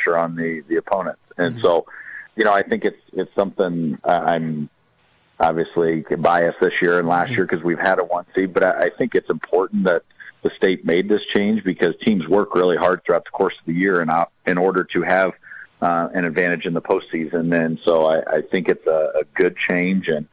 pressure on the opponent. And so, I think it's something I'm obviously biased this year and last year because we've had a 1 seed, but I think it's important that the state made this change because teams work really hard throughout the course of the year in order to have an advantage in the postseason. And so I think it's a good change and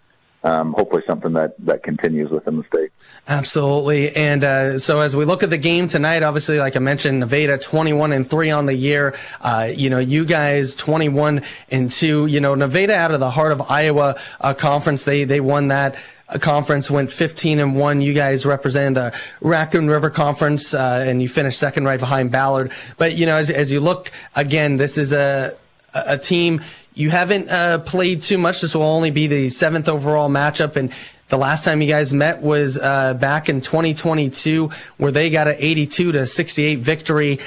hopefully something that continues within the state. Absolutely. And so as we look at the game tonight, obviously, like I mentioned, Nevada 21-3 on the year. You guys 21-2. Nevada out of the Heart of Iowa conference, they won that conference, went 15-1. You guys represent the Raccoon River Conference, and you finished second right behind Ballard. But as you look again, this is a team. You haven't played too much. This will only be the 7th overall matchup, and the last time you guys met was back in 2022, where they got an 82-68 victory.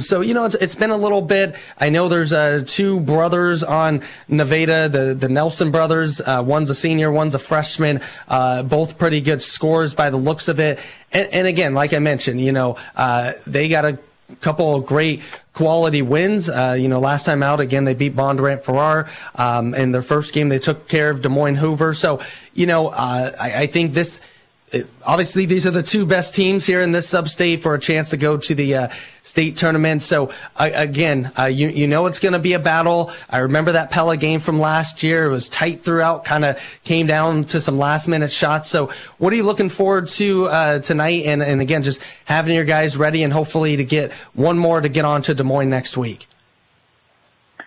So it's been a little bit. I know there's 2 brothers on Nevada, the Nelson brothers. One's a senior, one's a freshman. Both pretty good scores by the looks of it. And again, like I mentioned, they got a couple of great quality wins. Last time out, again, they beat Bondurant Farrar. In their first game, they took care of Des Moines Hoover. So, I think obviously these are the 2 best teams here in this sub-state for a chance to go to the state tournament. So, again, it's going to be a battle. I remember that Pella game from last year. It was tight throughout, kind of came down to some last-minute shots. So what are you looking forward to tonight? And again, just having your guys ready and hopefully to get one more to get on to Des Moines next week.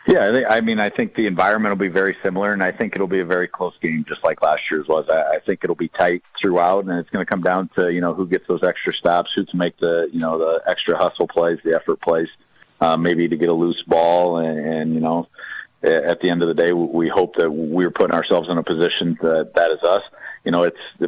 Yeah, I think the environment will be very similar, and I think it'll be a very close game, just like last year's was. I think it'll be tight throughout, and it's going to come down to who gets those extra stops, who can make the the extra hustle plays, the effort plays, maybe to get a loose ball, and at the end of the day, we hope that we're putting ourselves in a position that is us.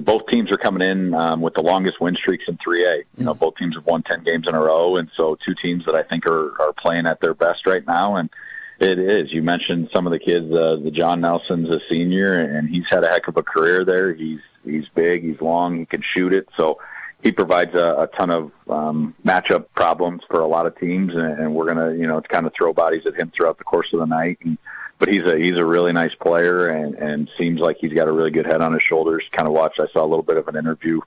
Both teams are coming in with the longest win streaks in 3A. Both teams have won 10 games in a row, and so 2 teams that I think are playing at their best right now. And it is. You mentioned some of the kids. The John Nelson's a senior, and he's had a heck of a career there. He's big, he's long, he can shoot it. So he provides a ton of matchup problems for a lot of teams, and we're gonna kind of throw bodies at him throughout the course of the night. But he's a really nice player, and seems like he's got a really good head on his shoulders. Kind of watched. I saw a little bit of an interview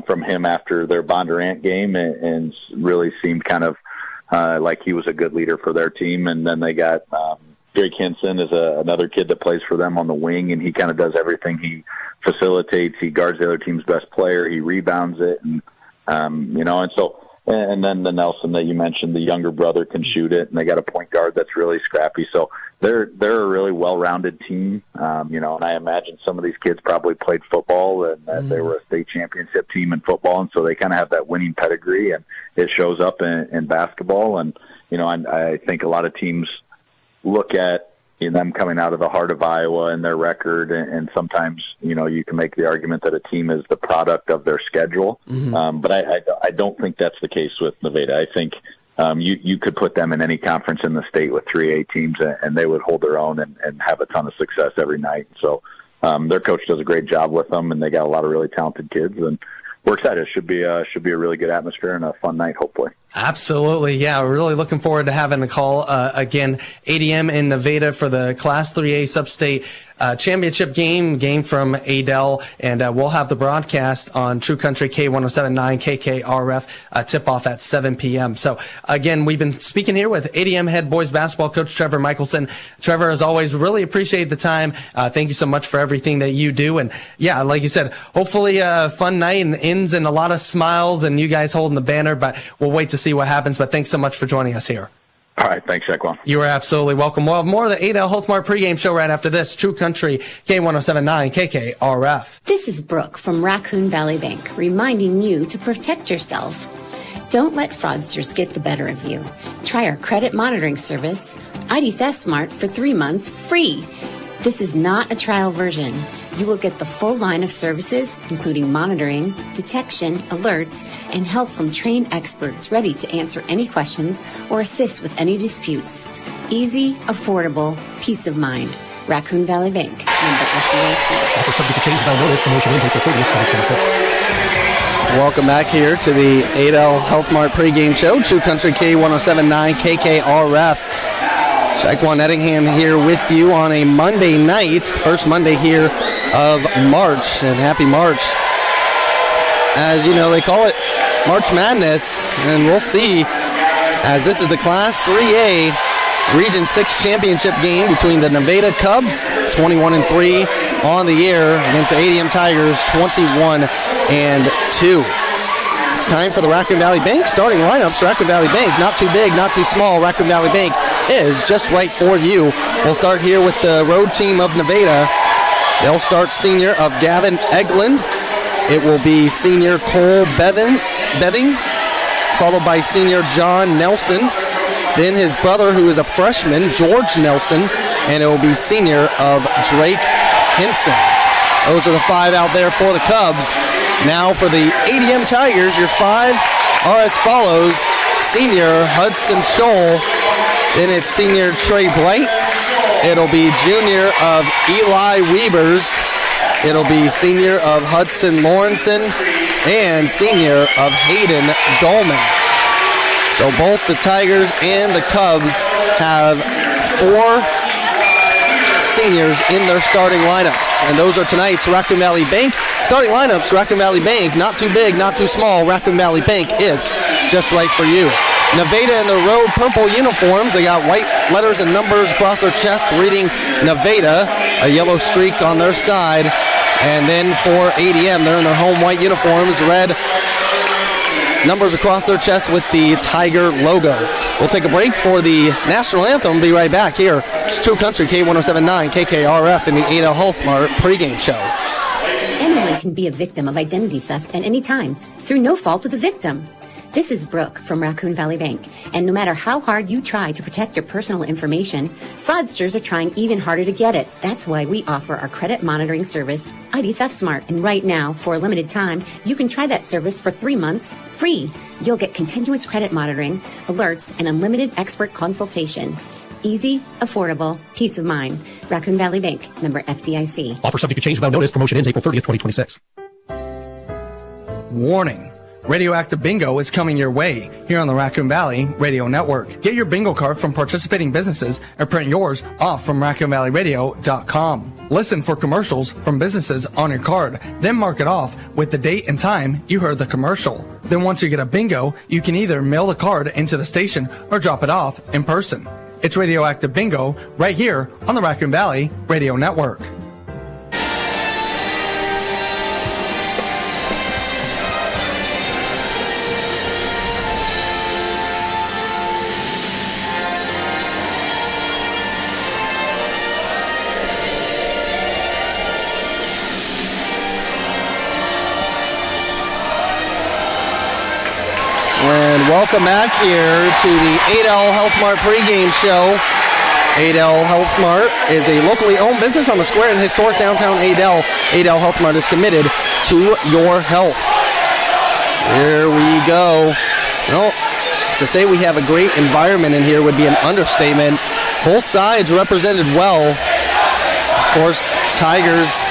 from him after their Bondurant game, and really seemed kind of like he was a good leader for their team. And then they got Jake Henson is another kid that plays for them on the wing, and he kind of does everything. He facilitates, he guards the other team's best player, he rebounds it, and and then the Nelson that you mentioned, the younger brother, can shoot it, and they got a point guard that's really scrappy. So they're a really well-rounded team, and I imagine some of these kids probably played football, and they were a state championship team in football, and so they kind of have that winning pedigree, and it shows up in basketball. And I think a lot of teams look at them coming out of the Heart of Iowa and their record, and sometimes you can make the argument that a team is the product of their schedule, but I don't think that's the case with Nevada. I think you could put them in any conference in the state with 3A teams, and they would hold their own and have a ton of success every night. So their coach does a great job with them, and they got a lot of really talented kids, and we're excited. It should be a really good atmosphere and a fun night, hopefully. Absolutely. Yeah, we're really looking forward to having the call again. ADM in Nevada for the Class 3A Substate championship game from Adel, and we'll have the broadcast on True Country K1079 KKRF tip-off at 7 p.m. So, again, we've been speaking here with ADM head boys basketball coach Trevor Michelson. Trevor, as always, really appreciate the time. Thank you so much for everything that you do. And, yeah, like you said, hopefully a fun night and ends and a lot of smiles and you guys holding the banner, but we'll wait to see what happens. But thanks so much for joining us here. All right, thanks, Shaquan. You are absolutely welcome. We'll have more of the Adel Health Mart pregame show right after this. True Country K1079 KKRF. This is Brooke from Raccoon Valley Bank, reminding you to protect yourself. Don't let fraudsters get the better of you. Try our credit monitoring service, ID Theft Smart, for 3 months free. This is not a trial version. You will get the full line of services, including monitoring, detection, alerts, and help from trained experts ready to answer any questions or assist with any disputes. Easy, affordable, peace of mind. Raccoon Valley Bank, member FDIC. Offer subject to change without notice. Promotion ends April 30th, 2026. Welcome back here to the Adel Health Mart pregame show. True Country K1079 KKRF. Shaquan Ettingham here with you on a Monday night, first Monday here of March, and happy March. As you know, they call it March Madness, and we'll see as this is the Class 3A Region 6 championship game between the Nevada Cubs, 21-3 on the year, against the ADM Tigers, 21-2. It's time for the Raccoon Valley Bank starting lineups. Raccoon Valley Bank, not too big, not too small. Raccoon Valley Bank is just right for you. We'll start here with the road team of Nevada. They'll start senior of Gavin Eglin. It will be senior Cole Beving, followed by senior John Nelson. Then his brother, who is a freshman, George Nelson, and it will be senior of Drake Henson. Those are the five out there for the Cubs. Now for the ADM Tigers, your five are as follows. Senior Hudson Scholl. Then it's senior Trey Blight. It'll be junior of Eli Weavers. It'll be senior of Hudson Lawrenson and senior of Hayden Dolman. So both the Tigers and the Cubs have four seniors in their starting lineups. And those are tonight's Raccoon Valley Bank starting lineups. Raccoon Valley Bank, not too big, not too small. Raccoon Valley Bank is just right for you. Nevada in their road purple uniforms. They got white letters and numbers across their chest reading Nevada, a yellow streak on their side. And then for ADM, they're in their home white uniforms, red numbers across their chest with the Tiger logo. We'll take a break for the national anthem. We'll be right back here. It's True Country, K1079, KKRF in the ADL Health Mart pregame show. Anyone can be a victim of identity theft at any time through no fault of the victim. This is Brooke from Raccoon Valley Bank, and no matter how hard you try to protect your personal information, fraudsters are trying even harder to get it. That's why we offer our credit monitoring service, ID Theft Smart. And right now, for a limited time, you can try that service for 3 months free. You'll get continuous credit monitoring, alerts, and unlimited expert consultation. Easy, affordable, peace of mind. Raccoon Valley Bank, member FDIC. Offer subject to change without notice. Promotion ends April 30th, 2026. Warning. Radioactive Bingo is coming your way here on the Raccoon Valley Radio Network. Get your bingo card from participating businesses or print yours off from RaccoonValleyRadio.com. Listen for commercials from businesses on your card, then mark it off with the date and time you heard the commercial. Then once you get a bingo, you can either mail the card into the station or drop it off in person. It's Radioactive Bingo right here on the Raccoon Valley Radio Network. And welcome back here to the ADL Health Mart pregame show. ADL Health Mart is a locally owned business on the square in historic downtown ADL. ADL Health Mart is committed to your health. Here we go. Well, to say we have a great environment in here would be an understatement. Both sides represented well. Of course, Tigers.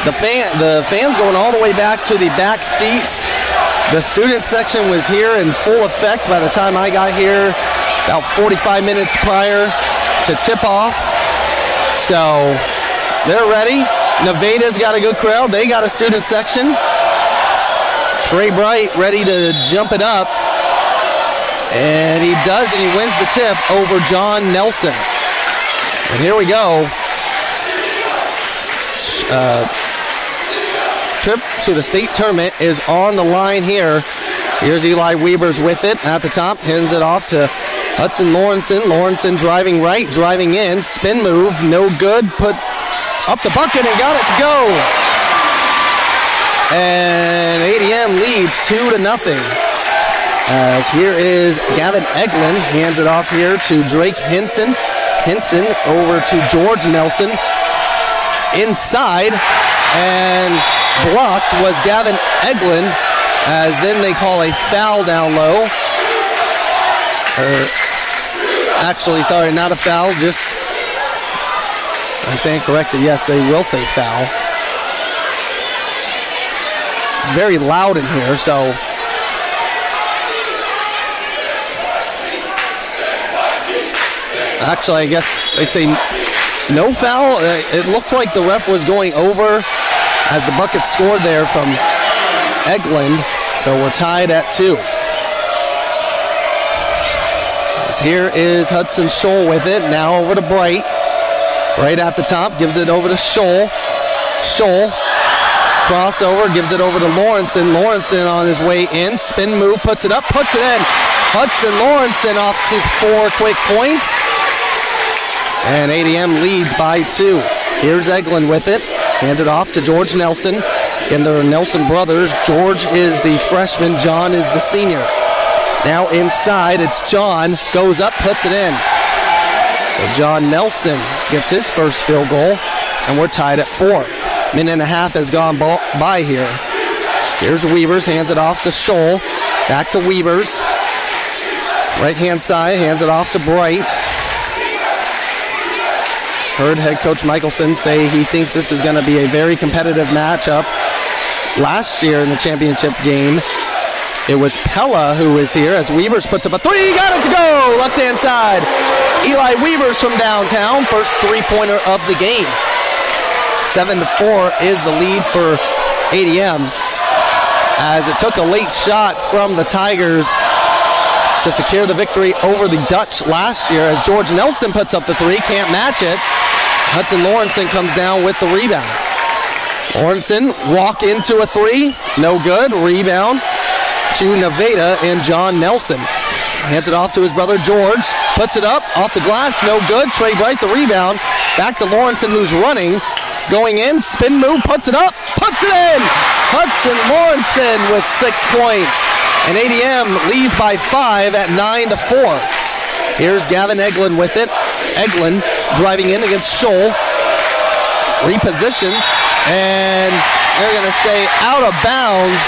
The fans going all the way back to the back seats. The student section was here in full effect by the time I got here, about 45 minutes prior to tip-off. So they're ready. Nevada's got a good crowd. They got a student section. Trey Bright ready to jump it up. And he does, and he wins the tip over John Nelson. And here we go. Trip to the state tournament is on the line here. Here's Eli Weavers with it at the top. Hands it off to Hudson Lawrenson. Lawrenson driving right, driving in. Spin move, no good. Puts up the bucket and got it to go. And ADM leads 2-0. As here is Gavin Eglin. Hands it off here to Drake Henson. Henson over to George Nelson. Inside. And blocked was Gavin Eglin, as then they call a foul down low. Actually, sorry, not a foul, just, I stand corrected, yes, they will say foul. It's very loud in here, so. Actually, I guess they say no foul. It looked like the ref was going over as the bucket scored there from Eglin. So we're tied at 2. Here is Hudson Scholl with it. Now over to Bright. Bright at the top. Gives it over to Scholl. Scholl. Crossover. Gives it over to Lawrenson. Lawrenson on his way in. Spin move. Puts it up. Puts it in. Hudson Lawrenson off to 4 quick points. And ADM leads by 2. Here's Eglin with it. Hands it off to George Nelson. And the Nelson brothers. George is the freshman. John is the senior. Now inside, it's John. Goes up, puts it in. So John Nelson gets his first field goal. And we're tied at 4. Minute and a half has gone by here. Here's Weavers. Hands it off to Scholl. Back to Weavers. Right-hand side. Hands it off to Bright. Heard head coach Michelson say he thinks this is going to be a very competitive matchup. Last year in the championship game, it was Pella who was here as Weavers puts up a 3. Got it to go! Left-hand side. Eli Weavers from downtown. First 3-pointer of the game. 7-4 is the lead for ADM as it took a late shot from the Tigers to secure the victory over the Dutch last year as George Nelson puts up the 3. Can't match it. Hudson Lawrenson comes down with the rebound. Lawrenson walk into a 3. No good. Rebound to Nevada and John Nelson. Hands it off to his brother George. Puts it up. Off the glass. No good. Trey Bright the rebound. Back to Lawrenson who's running. Going in. Spin move. Puts it up. Puts it in. Hudson Lawrenson with 6 points. And ADM leads by 5 at 9-4. Here's Gavin Eglin with it. Eglin driving in against Scholl. Repositions. And they're going to say out of bounds.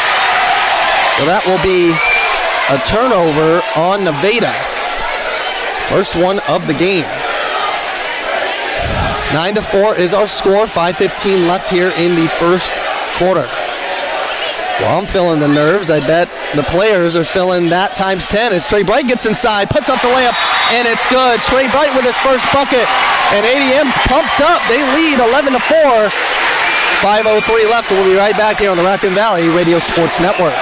So that will be a turnover on Nevada. First one of the game. 9-4 is our score. 5:15 left here in the first quarter. Well, I'm feeling the nerves. I bet the players are feeling that times 10 as Trey Bright gets inside, puts up the layup, and it's good. Trey Bright with his first bucket, and ADM's pumped up. They lead 11-4. 5:03 left. We'll be right back here on the Raccoon Valley Radio Sports Network.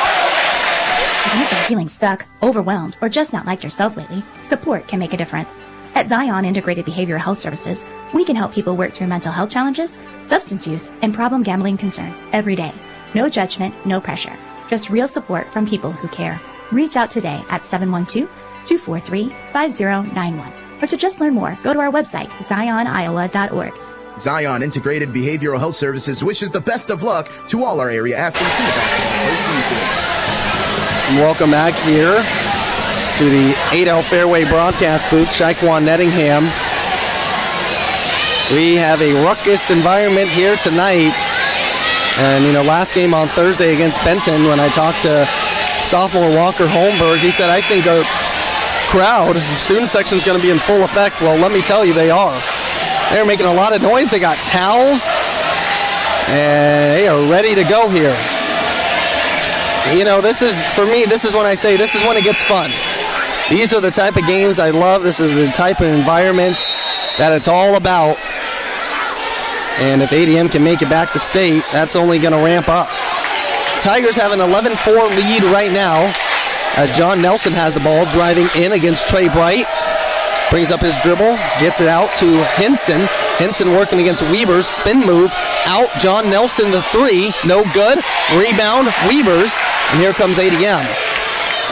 If you've been feeling stuck, overwhelmed, or just not like yourself lately, support can make a difference. At Zion Integrated Behavioral Health Services, we can help people work through mental health challenges, substance use, and problem gambling concerns every day. No judgment, no pressure. Just real support from people who care. Reach out today at 712-243-5091. Or to just learn more, go to our website, zioniowa.org. Zion Integrated Behavioral Health Services wishes the best of luck to all our area athletes in the basketball postseason. Welcome back here to the 8L Fairway broadcast booth, Shaquan Nettingham. We have a ruckus environment here tonight. And, last game on Thursday against Benton, when I talked to sophomore Walker Holmberg, he said, I think our crowd, student section is going to be in full effect. Well, let me tell you, they are. They're making a lot of noise. They got towels, and they are ready to go here. This is, for me, this is when I say this is when it gets fun. These are the type of games I love. This is the type of environment that it's all about. And if ADM can make it back to state, that's only going to ramp up. Tigers have an 11-4 lead right now as John Nelson has the ball driving in against Trey Bright. Brings up his dribble, gets it out to Henson. Henson working against Weavers. Spin move, out. John Nelson, the 3. No good. Rebound, Weavers. And here comes ADM.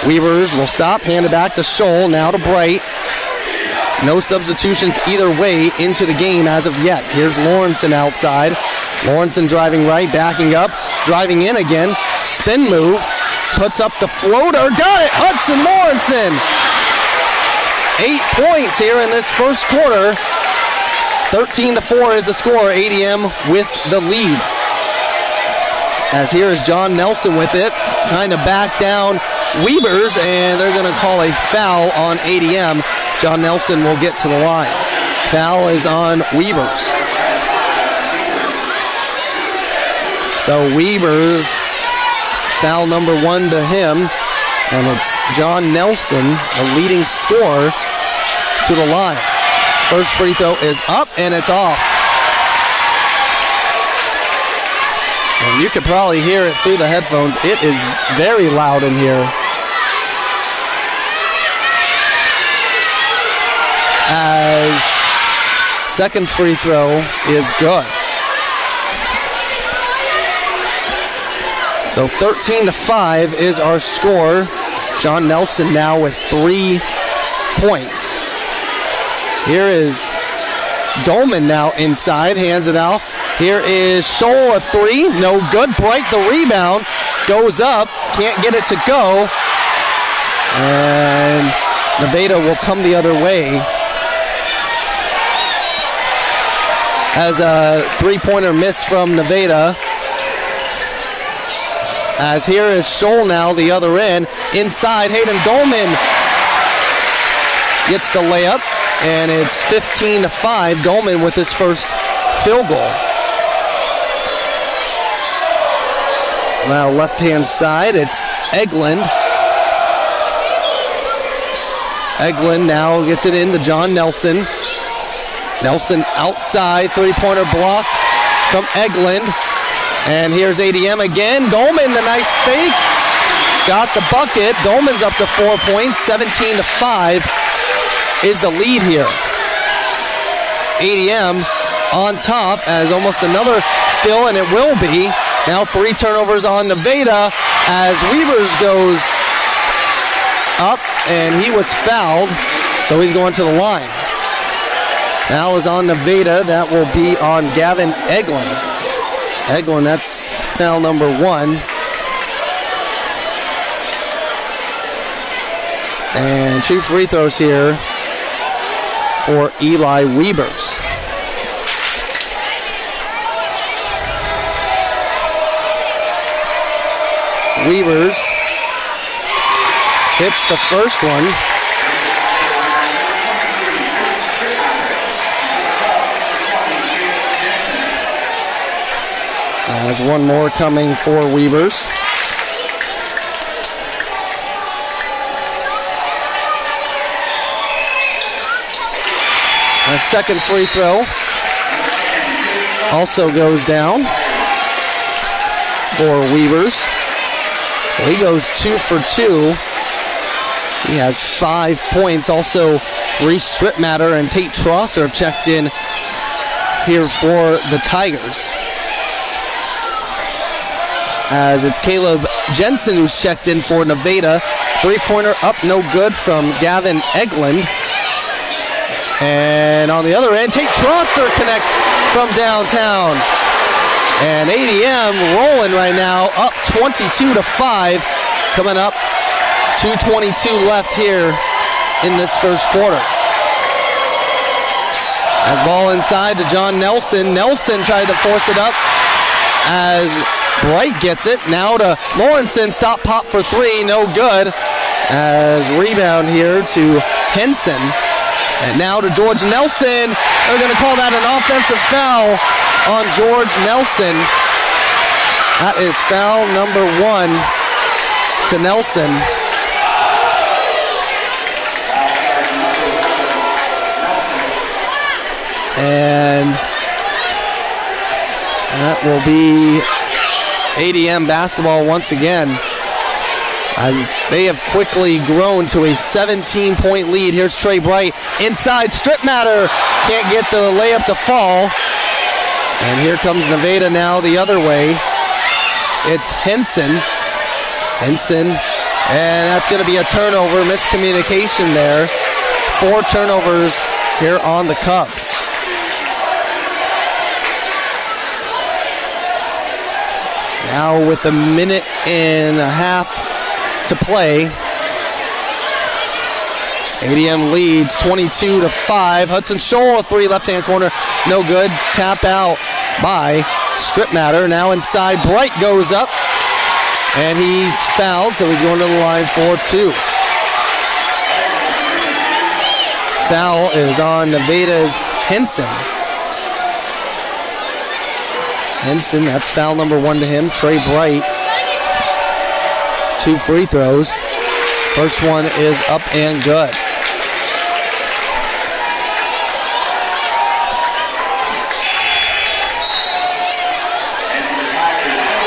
Weavers will stop, hand it back to Scholl, now to Bright. No substitutions either way into the game as of yet. Here's Lawrenson outside. Lawrenson driving right, backing up, driving in again. Spin move, puts up the floater. Got it! Hudson Lawrenson! 8 points here in this first quarter. 13-4 is the score. ADM with the lead. As here is John Nelson with it, trying to back down Weavers, and they're going to call a foul on ADM. John Nelson will get to the line. Foul is on Weavers. So Weavers, foul number 1 to him, and it's John Nelson, the leading scorer, to the line. First free throw is up, and it's off. And you could probably hear it through the headphones. It is very loud in here. As second free throw is good. So 13-5 is our score. John Nelson now with 3 points. Here is Dolman now inside, hands it out. Here is Scholl, a 3, no good. Bright the rebound, goes up, can't get it to go. And Nevada will come the other way. As a 3-pointer miss from Nevada. As here is Scholl now, the other end. Inside, Hayden Dolman gets the layup, and it's 15-5. Dolman with his first field goal. Now left-hand side, it's Eglin. Eglin now gets it in to John Nelson. Nelson outside, 3-pointer blocked from Eglin. And here's ADM again. Dolman, the nice fake. Got the bucket. Dolman's up to 4 points. 17-5 is the lead here. ADM on top as almost another steal, and it will be. Now 3 turnovers on Nevada as Weavers goes up, and he was fouled, so he's going to the line. Foul is on Nevada. That will be on Gavin Eglin. Eglin, that's foul number 1. And 2 free throws here for Eli Weavers. Weavers hits the first one. There's one more coming for Weavers. A second free throw also goes down for Weavers. He goes 2 for 2. He has 5 points. Also, Reese Stripmatter and Tate Trosser have checked in here for the Tigers. As it's Caleb Jensen who's checked in for Nevada. 3-pointer up, no good from Gavin Eglin. And on the other end, Tate Trosser connects from downtown. And ADM rolling right now, up 22-5. Coming up, 2:22 left here in this first quarter. As ball inside to John Nelson. Nelson tried to force it up as Bright gets it. Now to Lawrenson. Stop pop for 3. No good. As rebound here to Henson. And now to George Nelson. They're going to call that an offensive foul on George Nelson. That is foul number 1 to Nelson. And that will be ADM basketball once again, as they have quickly grown to a 17-point lead. Here's Trey Bright inside. Stripmatter can't get the layup to fall. And here comes Nevada now the other way. It's Henson. Henson, and that's going to be a turnover. Miscommunication there. 4 turnovers here on the Cubs. Now with a minute and a half to play, ADM leads 22-5. Hudson Scholl, a 3, left-hand corner, no good. Tap out by Stripmatter. Now inside, Bright goes up, and he's fouled, so he's going to the line for 2. Foul is on Nevada's Henson. Henson, that's foul number 1 to him. Trey Bright, 2 free throws. First one is up and good.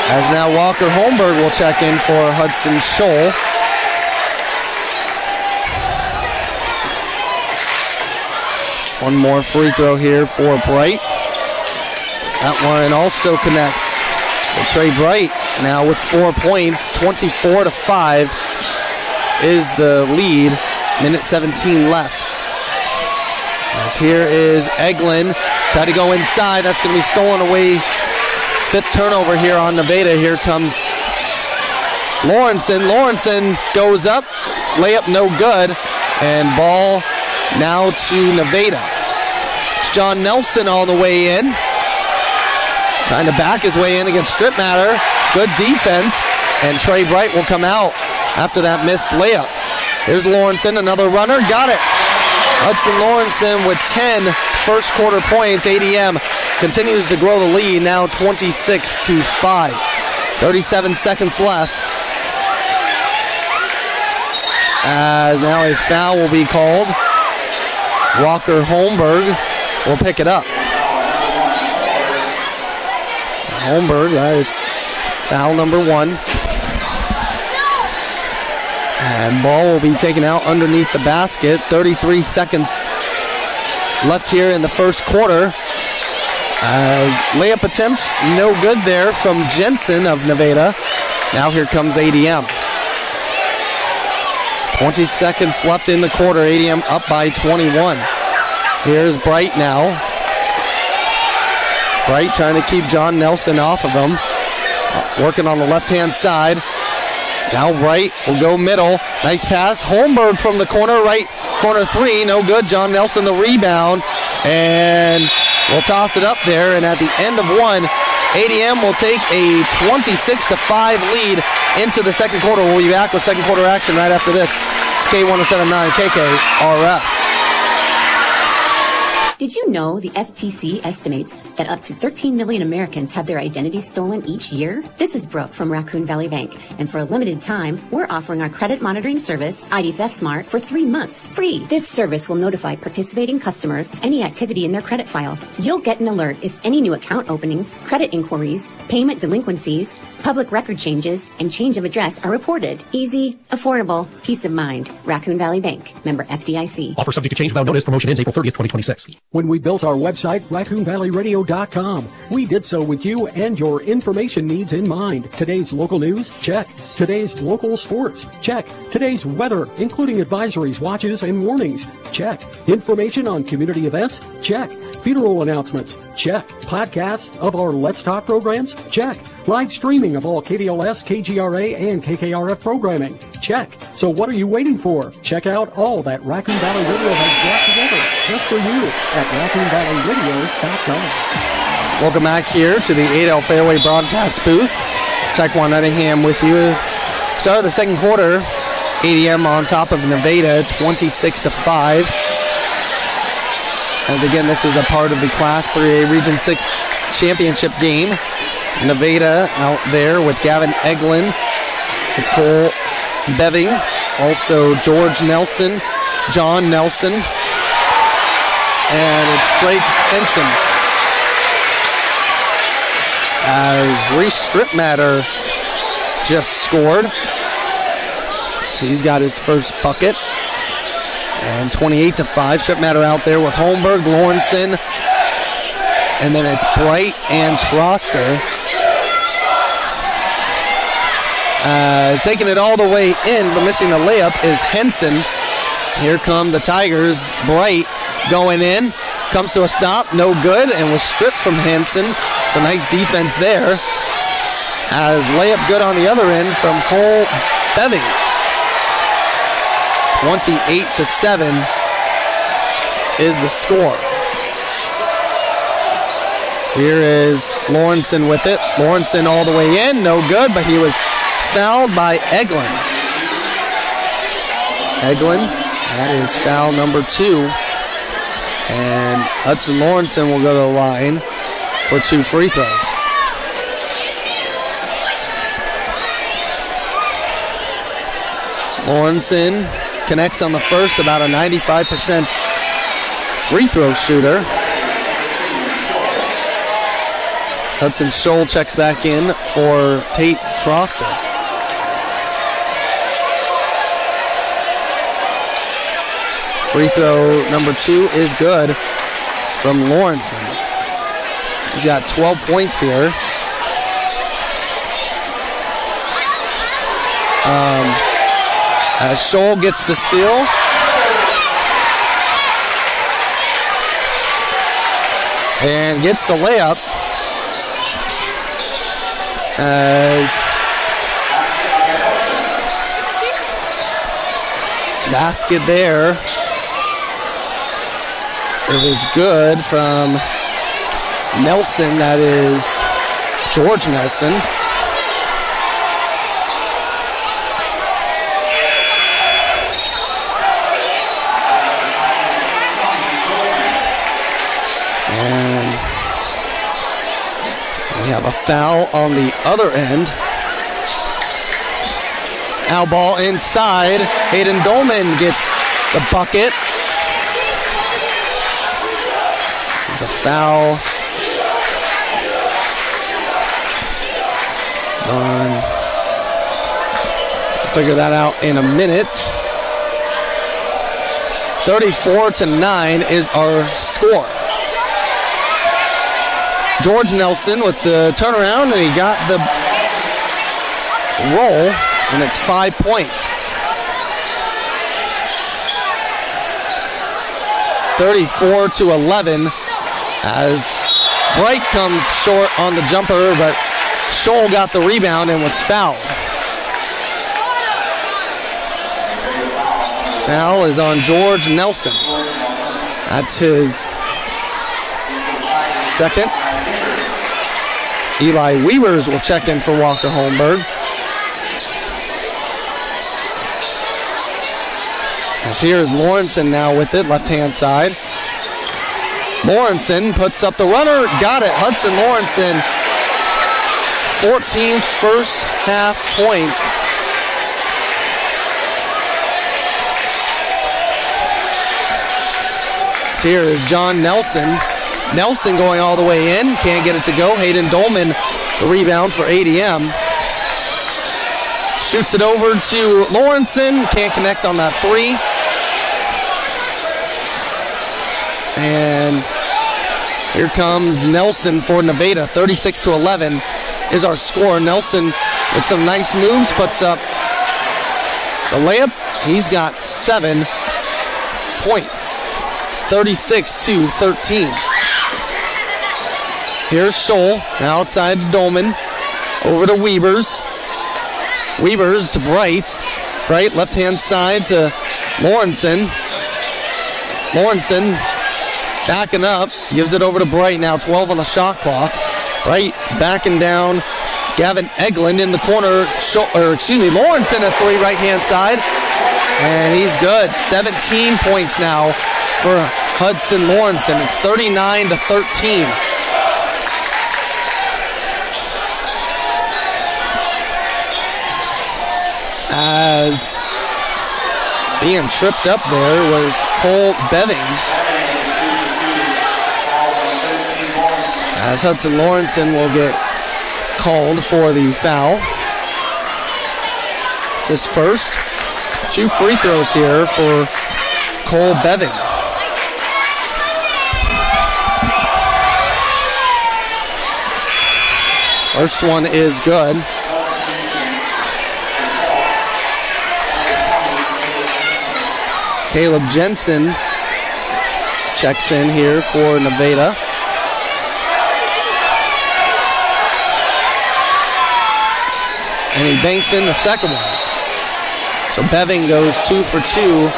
As now Walker Holmberg will check in for Hudson Scholl. One more free throw here for Bright. That one also connects. So Trey Bright now with 4 points, 24-5 is the lead. Minute 17 left. As here is Eglin. Try to go inside. That's going to be stolen away. 5th turnover here on Nevada. Here comes Lawrenson. Lawrenson goes up. Layup no good. And ball now to Nevada. It's John Nelson all the way in. Trying to back his way in against Strip Matter. Good defense. And Trey Bright will come out after that missed layup. Here's Lawrenson, another runner. Got it. Hudson Lawrenson with 10 first quarter points. ADM continues to grow the lead, now 26-5. 37 seconds left. As now a foul will be called. Walker Holmberg will pick it up. Holmberg, that is foul number 1. And ball will be taken out underneath the basket. 33 seconds left here in the first quarter. As layup attempt, no good there from Jensen of Nevada. Now here comes ADM. 20 seconds left in the quarter. ADM up by 21. Here's Bright now. Bright trying to keep John Nelson off of him. Working on the left-hand side. Now Bright will go middle. Nice pass. Holmberg from the corner. Right corner 3. No good. John Nelson the rebound. And we'll toss it up there. And at the end of 1, ADM will take a 26-5 lead into the second quarter. We'll be back with second quarter action right after this. It's K107.9 KKRF. Did you know the FTC estimates that up to 13 million Americans have their identity stolen each year? This is Brooke from Raccoon Valley Bank, and for a limited time, we're offering our credit monitoring service, ID Theft Smart, for 3 months free. This service will notify participating customers of any activity in their credit file. You'll get an alert if any new account openings, credit inquiries, payment delinquencies, public record changes, and change of address are reported. Easy, affordable, peace of mind. Raccoon Valley Bank, member FDIC. Offer subject to change without notice. Promotion ends April 30th, 2026. When we built our website, RaccoonValleyRadio.com, we did so with you and your information needs in mind. Today's local news? Check. Today's local sports? Check. Today's weather, including advisories, watches, and warnings? Check. Information on community events? Check. Funeral announcements? Check. Podcasts of our Let's Talk programs? Check. Live streaming of all KDLS, KGRA, and KKRF programming? Check. So what are you waiting for? Check out all that Raccoon Valley Radio has brought together just for you at RaccoonValleyRadio.com. Welcome back here to the 8L Fairway broadcast booth. Jaquan Nottingham with you. Start of the second quarter. ADM on top of Nevada, 26-5. As again, this is a part of the Class 3A Region 6 championship game. Nevada out there with Gavin Eglin. It's Cole Beving. Also George Nelson, John Nelson. And it's Drake Henson. As Reese Stripmatter just scored. He's got his first bucket. And 28-5. Stripmatter out there with Holmberg, Lawrenson. And then it's Bright and Troster. Is taking it all the way in, but missing the layup is Henson. Here come the Tigers. Bright going in. Comes to a stop. No good. And was stripped from Henson. So nice defense there. As layup good on the other end from Cole Beving. 28-7 is the score. Here is Lawrenson with it. Lawrenson all the way in. No good, but he was fouled by Eglin. Eglin, that is foul number 2. And Hudson Lawrenson will go to the line for 2 free throws. Lawrenson connects on the first, about a 95% free throw shooter. Hudson Scholl checks back in for Tate Troster. Free throw number 2 is good from Lawrenson. He's got 12 points here. As Scholl gets the steal. And gets the layup. As basket there. It was good from Nelson. That is George Nelson. And we have a foul on the other end. Now ball inside. Hayden Dolman gets the bucket. There's a foul on. We'll figure that out in a minute. 34-9 is our score. George Nelson with the turnaround, and he got the roll, and it's 5 points. 34-11 as Bright comes short on the jumper, but Scholl got the rebound and was fouled. Foul is on George Nelson. That's his second. Eli Weavers will check in for Walker Holmberg. As here is Lawrenson now with it, left-hand side. Lawrenson puts up the runner, got it. Hudson Lawrenson, 14 first half points. So here is John Nelson. Nelson going all the way in, can't get it to go. Hayden Dolman, the rebound for ADM. Shoots it over to Lawrenson, can't connect on that three. And here comes Nelson for Nevada. 36-11 is our score. Nelson with some nice moves, puts up the layup. He's got 7 points. 36-13. Here's Scholl, outside to Dolman, over to Weavers. Weavers to Bright. Bright, left-hand side to Lawrenson. Lawrenson backing up, gives it over to Bright, now 12 on the shot clock. Bright backing down. Gavin Eglin in the corner, Lawrenson at three, right-hand side. And he's good. 17 points now for Hudson Lawrenson. It's 39-13. As being tripped up there was Cole Beving. As Hudson Lawrenson will get called for the foul. It's his first. 2 free throws here for Cole Beving. First one is good. Caleb Jensen checks in here for Nevada. And he banks in the second one. So Beving goes 2 for 2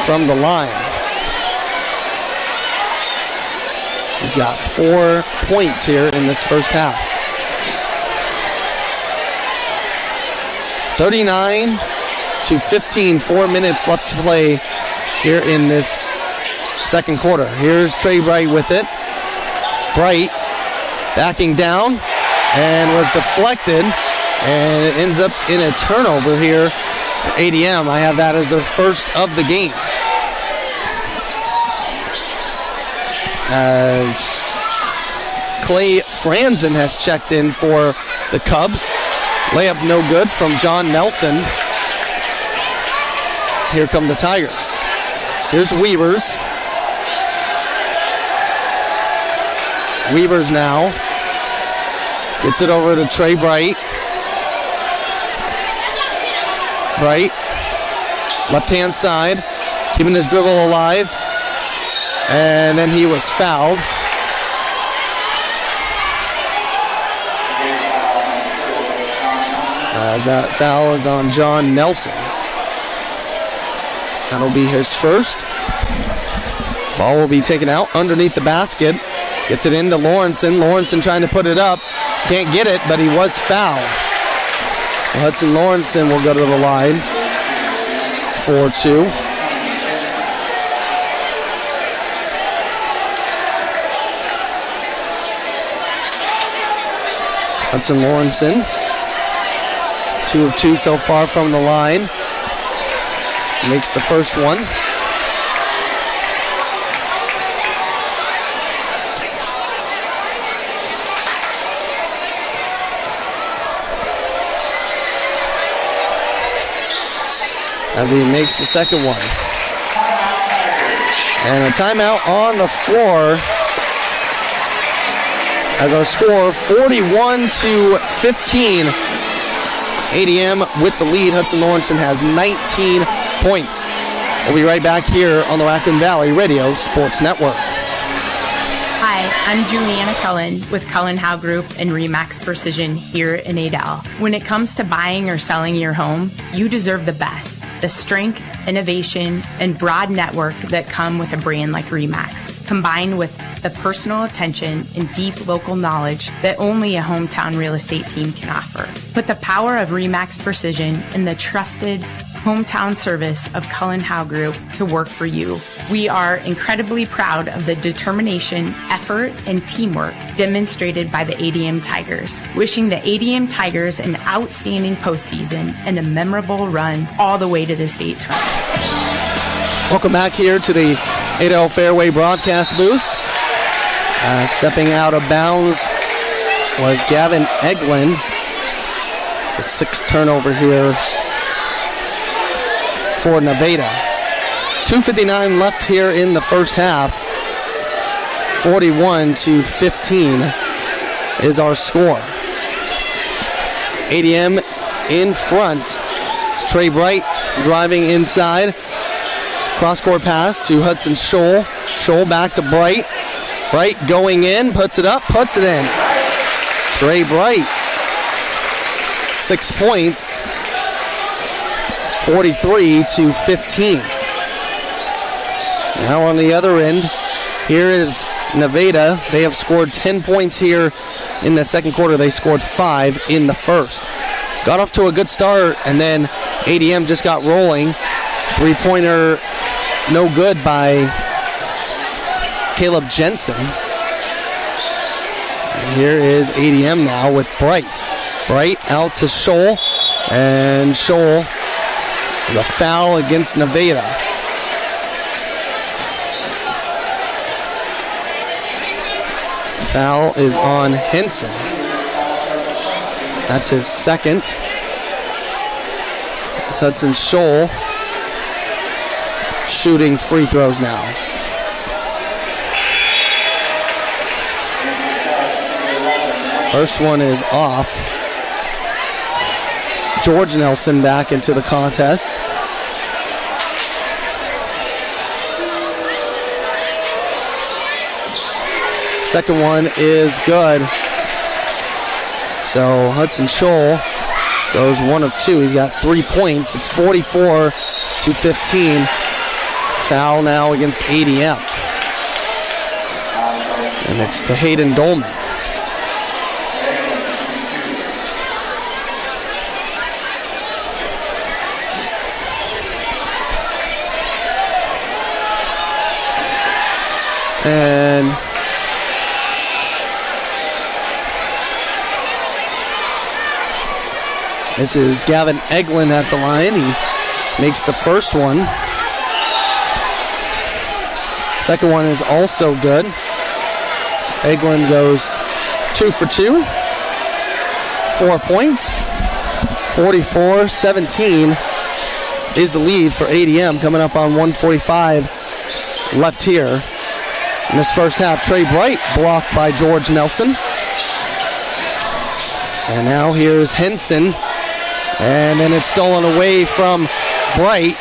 from the line. He's got 4 points here in this first half. 39-15, 4 minutes left to play here in this second quarter. Here's Trey Bright with it. Bright backing down and was deflected, and it ends up in a turnover here for ADM. I have that as their first of the game. As Clay Franzen has checked in for the Cubs. Layup no good from John Nelson. Here come the Tigers. Here's Weavers. Weavers now gets it over to Trey Bright. Bright, left-hand side, keeping his dribble alive. And then he was fouled. That foul is on John Nelson. That'll be his first. Ball will be taken out underneath the basket. Gets it into Lawrenson. Lawrenson trying to put it up. Can't get it, but he was fouled. Well, Hudson Lawrenson will go to the line for 2. Hudson Lawrenson, 2 of 2 so far from the line. Makes the first one. As he makes the second one. And a timeout on the floor. As our score 41-15. ADM with the lead. Hudson Lawrenson has 19 points. We'll be right back here on the Raccoon Valley Radio Sports Network. Hi, I'm Juliana Cullen with Cullen Howe Group and Remax Precision here in Adel. When it comes to buying or selling your home, you deserve the best. The strength, innovation, and broad network that come with a brand like Remax, combined with the personal attention and deep local knowledge that only a hometown real estate team can offer. Put the power of Remax Precision and the trusted hometown service of Cullen Howe Group to work for you. We are incredibly proud of the determination, effort, and teamwork demonstrated by the ADM Tigers. Wishing the ADM Tigers an outstanding postseason and a memorable run all the way to the state tournament. Welcome back here to the Adel Fairway broadcast booth. Stepping out of bounds was Gavin Eglin. It's a 6th turnover here for Nevada. 2:59 left here in the first half. 41-15 is our score. ADM in front. It's Trey Bright driving inside. Cross-court pass to Hudson Scholl. Scholl back to Bright. Bright going in, puts it up, puts it in. Trey Bright, 6 points. 43-15. Now on the other end, here is Nevada. They have scored 10 points here in the second quarter. They scored 5 in the first. Got off to a good start, and then ADM just got rolling. 3-pointer, no good by Caleb Jensen. And here is ADM now with Bright. Bright out to Scholl, and Scholl is a foul against Nevada. Foul is on Henson. That's his second. It's Hudson Scholl shooting free throws now. First one is off. George Nelson back into the contest. Second one is good. So Hudson Scholl goes 1 of 2. He's got 3 points. It's 44-15. Foul now against ADM. And it's to Hayden Dolman. And this is Gavin Eglin at the line. He makes the first one. Second one is also good. Eglin goes 2 for 2. 4 points. 44-17 is the lead for ADM, coming up on 1:45 left here. In this first half, Trey Bright blocked by George Nelson. And now here's Henson. And then it's stolen away from Bright.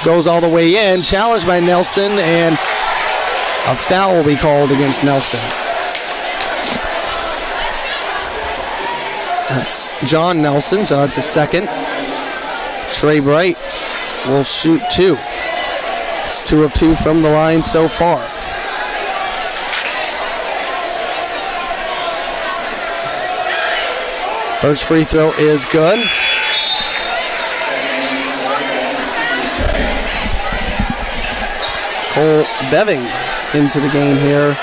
Goes all the way in. Challenged by Nelson. And a foul will be called against Nelson. That's John Nelson, so that's a second. Trey Bright will shoot 2. It's 2 of 2 from the line so far. First free throw is good. Cole Beving into the game here.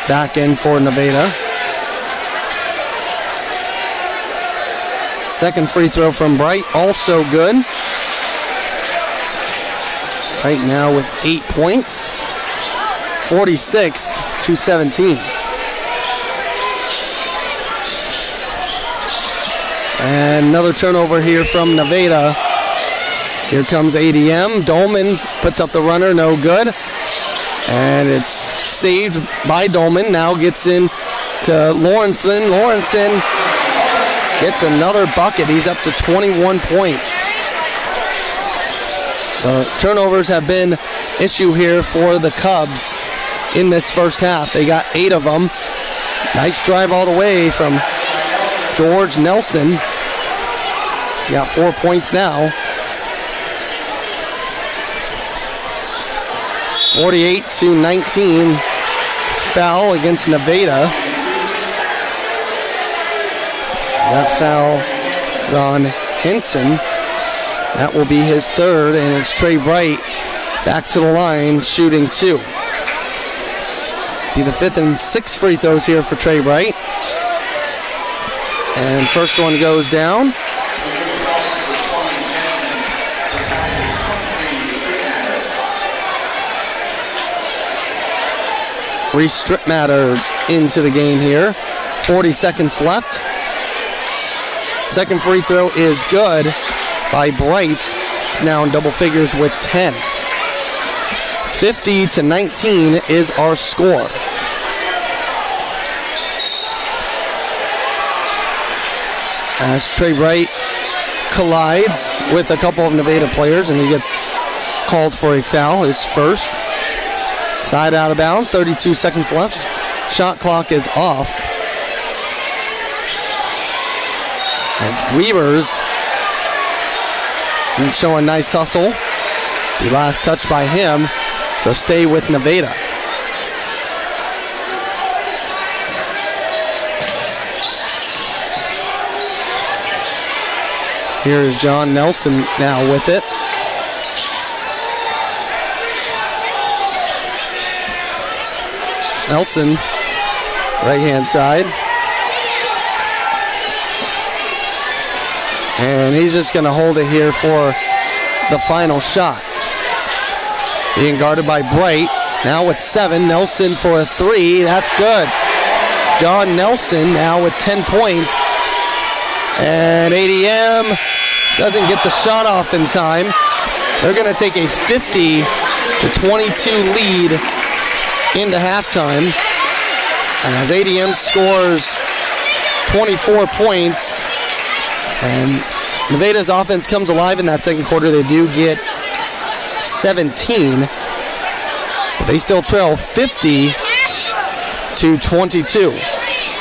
Back in for Nevada. Second free throw from Bright, also good. Right now with 8 points. 46-17. And another turnover here from Nevada. Here comes ADM. Dolman puts up the runner, no good. And it's saved by Dolman. Now gets in to Lawrenson. Lawrenson gets another bucket. He's up to 21 points. Turnovers have been issue here for the Cubs in this first half. They got 8 of them. Nice drive all the way from George Nelson. He's got 4 points now. 48-19. Foul against Nevada. That foul is on Henson. That will be his third, and it's Trey Bright back to the line, shooting 2. Be the 5th and 6th free throws here for Trey Bright. And first one goes down. Strip matter into the game here. 40 seconds left. Second free throw is good by Bright. He's now in double figures with 10. 50-19 is our score. As Trey Bright collides with a couple of Nevada players and he gets called for a foul, his first. Side out of bounds, 32 seconds left. Shot clock is off. As Weavers show a nice hustle. The last touch by him, so stay with Nevada. Here's John Nelson now with it. Nelson, right-hand side. And he's just going to hold it here for the final shot. Being guarded by Bright. Now with 7. Nelson for a 3. That's good. John Nelson now with 10 points. And ADM doesn't get the shot off in time. They're going to take a 50-22 lead into halftime. And as ADM scores 24 points, and Nevada's offense comes alive in that second quarter. They do get 17, but they still trail 50-22.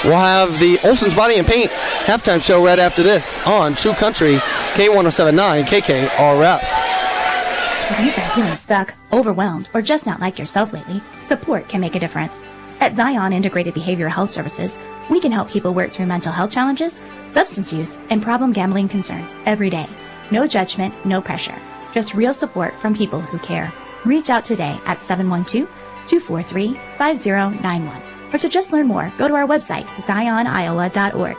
We'll have the Olsen's Body and Paint halftime show right after this on True Country K1079 KKRF. If you've been feeling stuck, overwhelmed, or just not like yourself lately, support can make a difference. At Zion Integrated Behavioral Health Services, we can help people work through mental health challenges, substance use, and problem gambling concerns every day. No judgment, no pressure. Just real support from people who care. Reach out today at 712-243-5091. Or to just learn more, go to our website, zioniowa.org.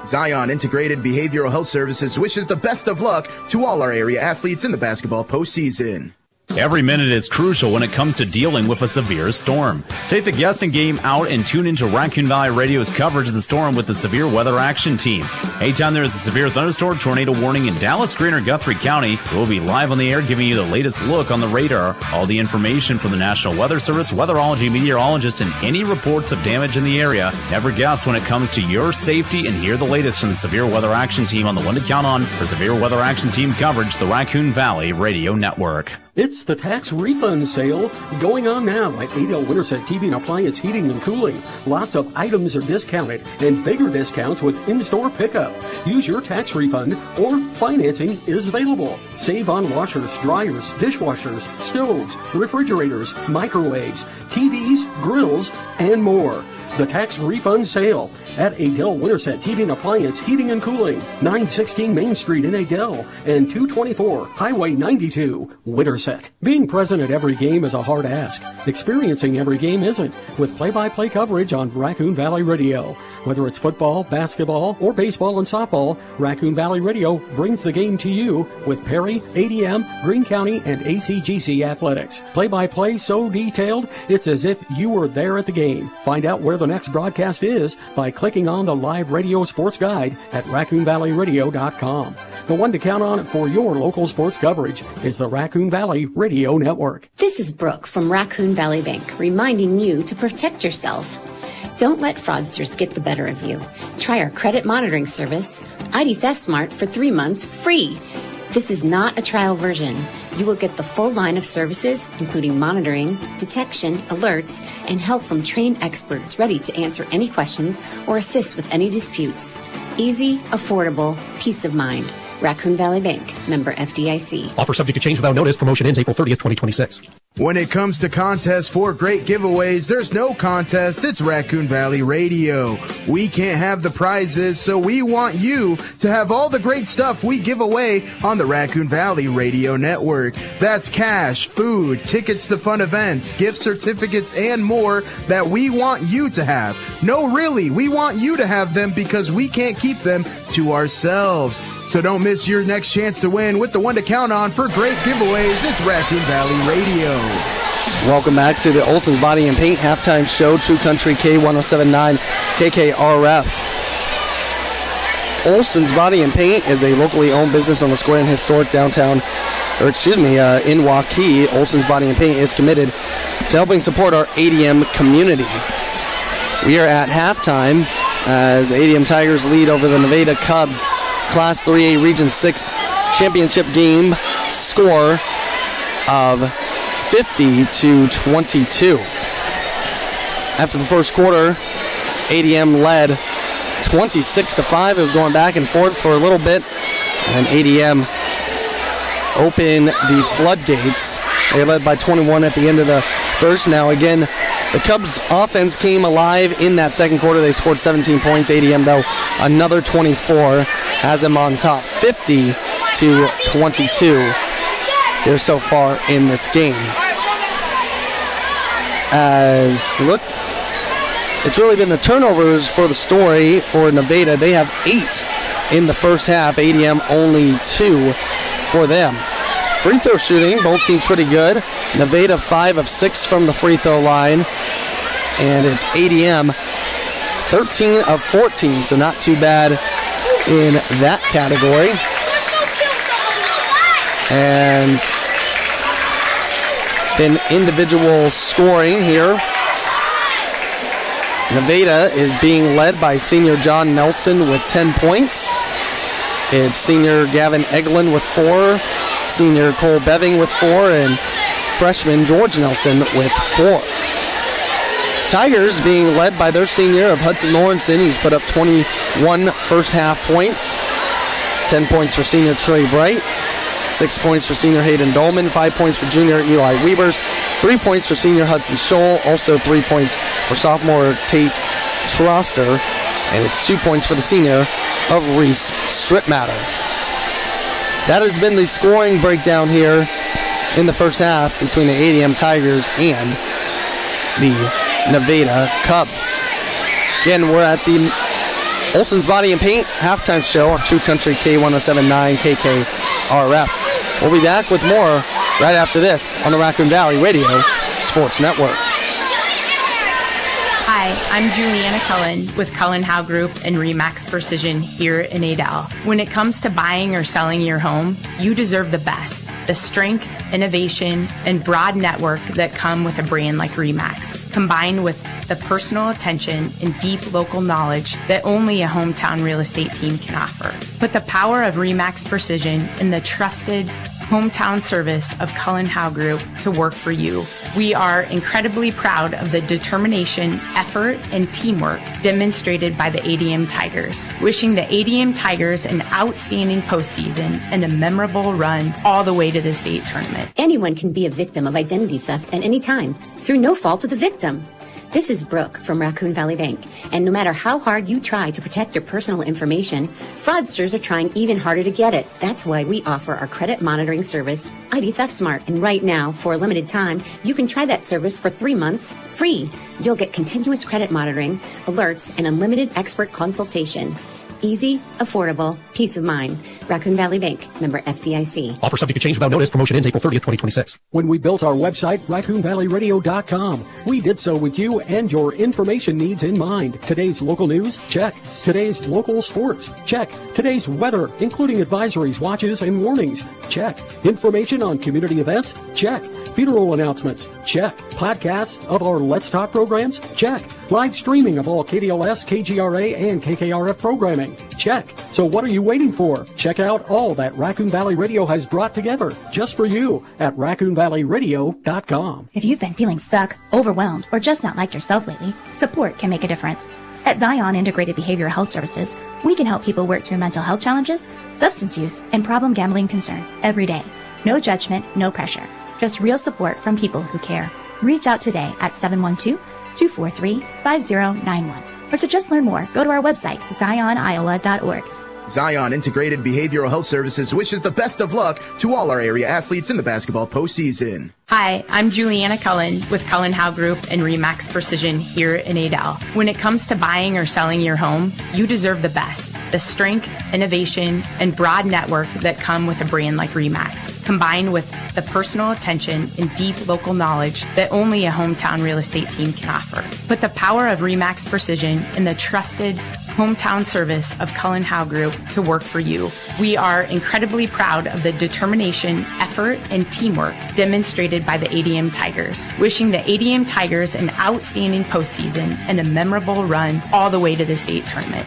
Zion Integrated Behavioral Health Services wishes the best of luck to all our area athletes in the basketball postseason. Every minute is crucial when it comes to dealing with a severe storm. Take the guessing game out and tune into Raccoon Valley Radio's coverage of the storm with the Severe Weather Action Team. Anytime there is a severe thunderstorm tornado warning in Dallas, Greene, or Guthrie County, we'll be live on the air giving you the latest look on the radar, all the information from the National Weather Service, weatherology, meteorologist, and any reports of damage in the area. Never guess when it comes to your safety, and hear the latest from the Severe Weather Action Team on the one to count on for Severe Weather Action Team coverage, the Raccoon Valley Radio Network. It's the tax refund sale going on now at Adel Winterset TV and Appliance Heating and Cooling. Lots of items are discounted and bigger discounts with in-store pickup. Use your tax refund or financing is available. Save on washers, dryers, dishwashers, stoves, refrigerators, microwaves, TVs, grills, and more. The tax refund sale at Adel Winterset TV and Appliance Heating and Cooling, 916 Main Street in Adel and 224 Highway 92, Winterset. Being present at every game is a hard ask. Experiencing every game isn't, with play-by-play coverage on Raccoon Valley Radio. Whether it's football, basketball, or baseball and softball, Raccoon Valley Radio brings the game to you with Perry, ADM, Greene County, and ACGC athletics. Play-by-play so detailed, it's as if you were there at the game. Find out where the next broadcast is by clicking on the live radio sports guide at RaccoonValleyRadio.com. The one to count on for your local sports coverage is the Raccoon Valley Radio Network. This is Brooke from Raccoon Valley Bank, reminding you to protect yourself. Don't let fraudsters get the better of you. Try our credit monitoring service, ID Theft Smart, for 3 months free. This is not a trial version. You will get the full line of services, including monitoring, detection, alerts, and help from trained experts ready to answer any questions or assist with any disputes. Easy, affordable, peace of mind. Raccoon Valley Bank, member FDIC. Offer subject to change without notice. Promotion ends April 30th, 2026. When it comes to contests for great giveaways, there's no contest. It's Raccoon Valley Radio. We can't have the prizes, so we want you to have all the great stuff we give away on the Raccoon Valley Radio Network. That's cash, food, tickets to fun events, gift certificates, and more that we want you to have. No, really, we want you to have them because we can't keep them to ourselves. So don't miss your next chance to win with the one to count on for great giveaways. It's Raccoon Valley Radio. Welcome back to the Olson's Body and Paint halftime show. True Country K1079 KKRF. Olson's Body and Paint is a locally owned business on the square in historic downtown, in Waukee. Olson's Body and Paint is committed to helping support our ADM community. We are at halftime as the ADM Tigers lead over the Nevada Cubs. Class 3A Region 6 championship game score of 50-22. After the first quarter, ADM led 26-5. It was going back and forth for a little bit, and then ADM opened the floodgates. They led by 21 at the end of the first. Now again, the Cubs offense came alive in that second quarter. They scored 17 points. ADM, though, another 24, has them on top, 50-22 here so far in this game. As look, it's really been the turnovers for the story for Nevada. They have 8 in the first half. ADM only 2 for them. Free throw shooting, both teams pretty good. Nevada 5 of 6 from the free throw line. And it's ADM 13 of 14, so not too bad in that category. And then individual scoring here. Nevada is being led by senior John Nelson with 10 points. It's senior Gavin Eglin with 4, senior Cole Beving with 4, and freshman George Nelson with 4. Tigers being led by their senior of Hudson Lawrenson, who's put up 21 first half points. 10 points for senior Trey Bright, 6 points for senior Hayden Dolman, 5 points for junior Eli Weavers, 3 points for senior Hudson Scholl, also 3 points for sophomore Tate Troster, and it's 2 points for the senior of Reese Stripmatter. That has been the scoring breakdown here in the first half between the ADM Tigers and the Nevada Cubs. Again, we're at the Olson's Body and Paint halftime show on True Country K1079 KKRF. We'll be back with more right after this on the Raccoon Valley Radio Sports Network. Hi, I'm Juliana Cullen with Cullen Howe Group and Remax Precision here in Adel. When it comes to buying or selling your home, you deserve the best. The strength, innovation, and broad network that come with a brand like Remax, combined with the personal attention and deep local knowledge that only a hometown real estate team can offer. Put the power of Remax Precision and the trusted hometown service of Cullen Howe Group to work for you. We are incredibly proud of the determination, effort, and teamwork demonstrated by the ADM Tigers. Wishing the ADM Tigers an outstanding postseason and a memorable run all the way to the state tournament. Anyone can be a victim of identity theft at any time through no fault of the victim. This is Brooke from Raccoon Valley Bank, and no matter how hard you try to protect your personal information, fraudsters are trying even harder to get it. That's why we offer our credit monitoring service, ID Theft Smart. And right now, for a limited time, you can try that service for 3 months free. You'll get continuous credit monitoring, alerts, and unlimited expert consultation. Easy, affordable, peace of mind. Raccoon Valley Bank, member FDIC. Offer subject to change without notice. Promotion ends April 30th, 2026. When we built our website, RaccoonValleyRadio.com, we did so with you and your information needs in mind. Today's local news? Check. Today's local sports? Check. Today's weather, including advisories, watches, and warnings? Check. Information on community events? Check. Funeral announcements? Check. Podcasts of our Let's Talk programs? Check. Live streaming of all KDLS, KGRA, and KKRF programming? Check. So what are you waiting for? Check out all that Raccoon Valley Radio has brought together just for you at RaccoonValleyRadio.com. If you've been feeling stuck, overwhelmed, or just not like yourself lately, support can make a difference. At Zion Integrated Behavioral Health Services, we can help people work through mental health challenges, substance use, and problem gambling concerns every day. No judgment, no pressure. Just real support from people who care. Reach out today at 712-243-5091. Or to just learn more, go to our website, zioniowa.org. Zion Integrated Behavioral Health Services wishes the best of luck to all our area athletes in the basketball postseason. Hi, I'm Juliana Cullen with Cullen Howe Group and Remax Precision here in Adel. When it comes to buying or selling your home, you deserve the best. The strength, innovation, and broad network that come with a brand like Remax, combined with the personal attention and deep local knowledge that only a hometown real estate team can offer. Put the power of Remax Precision and the trusted hometown service of Cullen Howe Group to work for you. We are incredibly proud of the determination, effort, and teamwork demonstrated by the ADM Tigers. Wishing the ADM Tigers an outstanding postseason and a memorable run all the way to the state tournament.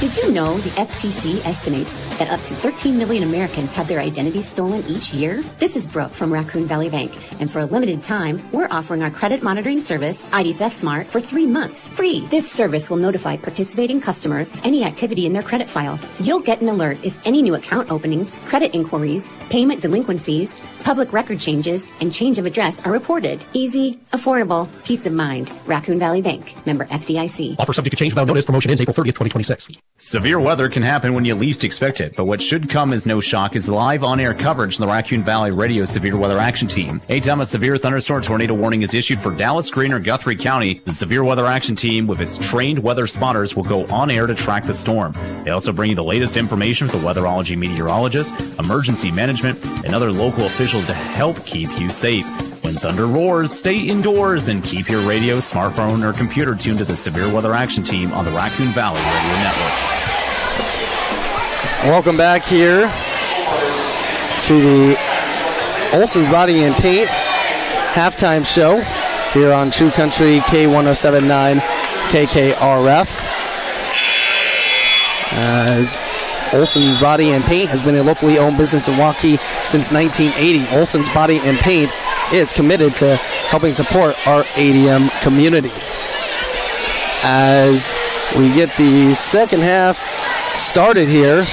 Did you know the FTC estimates that up to 13 million Americans have their identities stolen each year? This is Brooke from Raccoon Valley Bank, and for a limited time, we're offering our credit monitoring service, ID Theft Smart, for 3 months free. This service will notify participating customers of any activity in their credit file. You'll get an alert if any new account openings, credit inquiries, payment delinquencies, public record changes, and change of address are reported. Easy, affordable, peace of mind. Raccoon Valley Bank, member FDIC. Offer subject to change without notice. Promotion ends April 30th, 2026. Severe weather can happen when you least expect it, but what should come as no shock is live on-air coverage from the Raccoon Valley Radio Severe Weather Action Team. Anytime a severe thunderstorm tornado warning is issued for Dallas, Greene, or Guthrie County, the Severe Weather Action Team, with its trained weather spotters, will go on air to track the storm. They also bring you the latest information from the weatherology meteorologist, emergency management, and other local officials to help keep you safe. When thunder roars, stay indoors and keep your radio, smartphone, or computer tuned to the Severe Weather Action Team on the Raccoon Valley Radio Network. Welcome back here to the Olson's Body and Paint halftime show here on True Country K1079 KKRF. As Olson's Body and Paint has been a locally owned business in Waukee since 1980. Olson's Body and Paint is committed to helping support our ADM community. As we get the second half started here,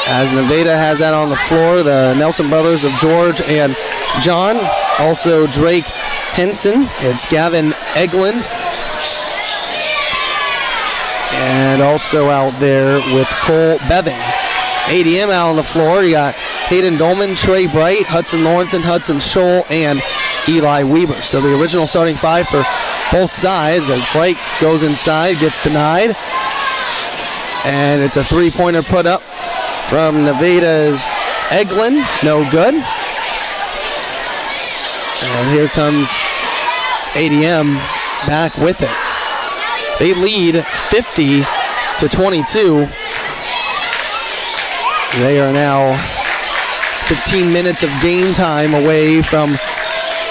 as Nevada has that on the floor, the Nelson brothers of George and John, also Drake Henson, it's Gavin Eglin, and also out there with Cole Bevan. ADM out on the floor, you got Hayden Dolman, Trey Bright, Hudson Lawrenson, Hudson Scholl, and Eli Weber. So the original starting five for both sides, as Bright goes inside, gets denied, and it's a three-pointer put up from Nevada's Eglin, no good. And here comes ADM back with it. They lead 50-22. They are now 15 minutes of game time away from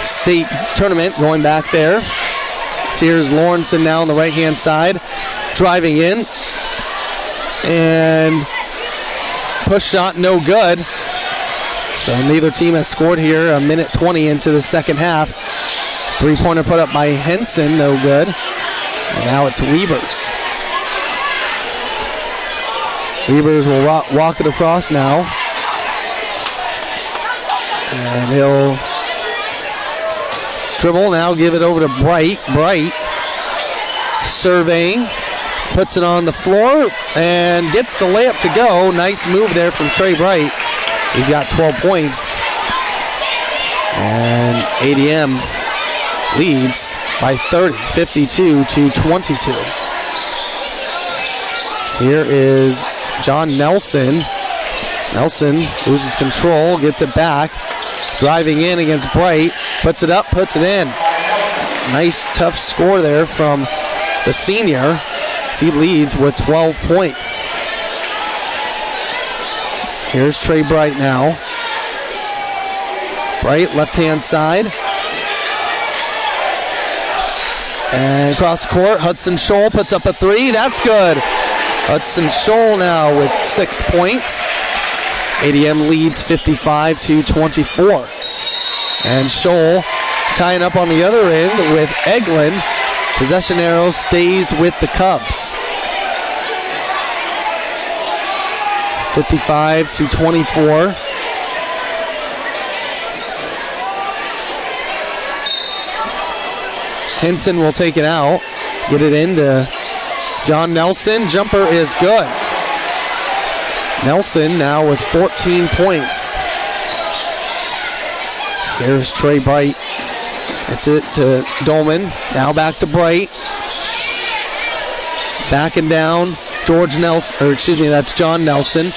state tournament, going back there. So here's Lawrenson now on the right-hand side, driving in. And push shot, no good. So neither team has scored here. A minute 20 into the second half. Three-pointer put up by Henson, no good. And now it's Weavers. Weavers will walk it across now. And he'll dribble now, give it over to Bright. Bright surveying, puts it on the floor, and gets the layup to go. Nice move there from Trey Bright. He's got 12 points. And ADM leads by 30, 52-22. Here is John Nelson. Nelson loses control, gets it back. Driving in against Bright, puts it up, puts it in. Nice, tough score there from the senior. He leads with 12 points. Here's Trey Bright now. Bright, left-hand side. And cross court, Hudson Scholl puts up a three. That's good. Hudson Scholl now with 6 points. ADM leads 55-24. And Scholl tying up on the other end with Eglin. Possession arrow stays with the Cubs. 55-24. Henson will take it out. Get it into John Nelson. Jumper is good. Nelson now with 14 points. Here's Trey Bright. That's it to Dolman. Now back to Bright. Backing down. That's John Nelson.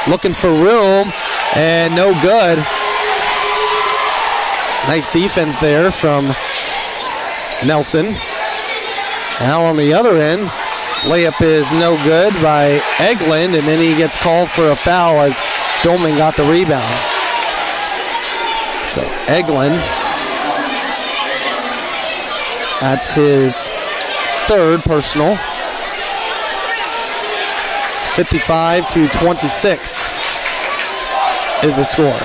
Looking for room. And no good. Nice defense there from Nelson. Now on the other end, layup is no good by Eglin, and then he gets called for a foul as Dolman got the rebound. So Eglin, that's his third personal. 55-26 is the score.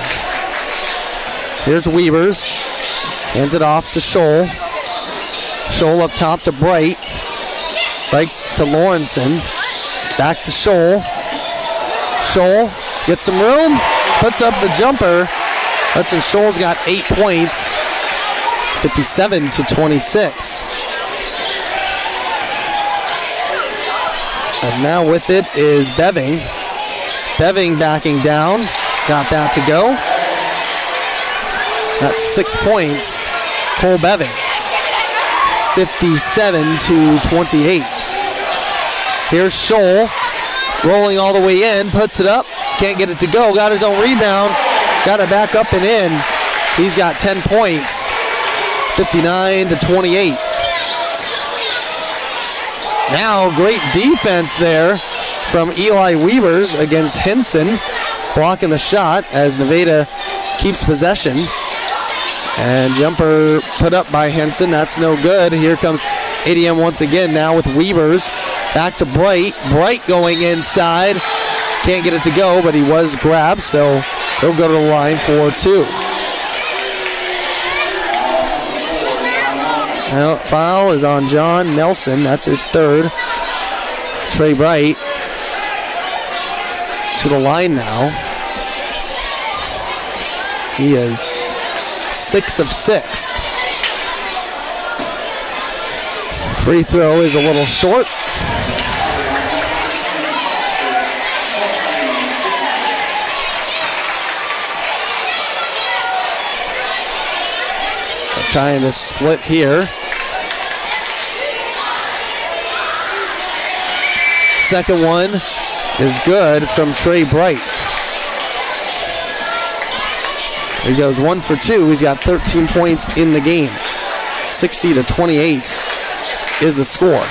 Here's Weavers. Hands it off to Scholl. Scholl up top to Bright. Right to Lawrenson. Back to Scholl. Scholl gets some room. Puts up the jumper. Hudson Scholl's got 8 points. 57-26. As now with it is Beving. Beving backing down. Got that to go. That's 6 points. Cole Beving. 57-28. Here's Scholl. Rolling all the way in. Puts it up. Can't get it to go. Got his own rebound. Got it back up and in. He's got 10 points. 59-28. Now, great defense there from Eli Weavers against Henson. Blocking the shot as Nevada keeps possession. And jumper put up by Henson. That's no good. Here comes ADM once again now with Weavers. Back to Bright. Bright going inside. Can't get it to go, but he was grabbed, so he'll go to the line for two. Now, foul is on John Nelson. That's his third. Trey Bright to the line now. He is 6 of 6. Free throw is a little short. So trying to split here. Second one is good from Trey Bright. He goes 1 for 2. He's got 13 points in the game. 60-28 is the score.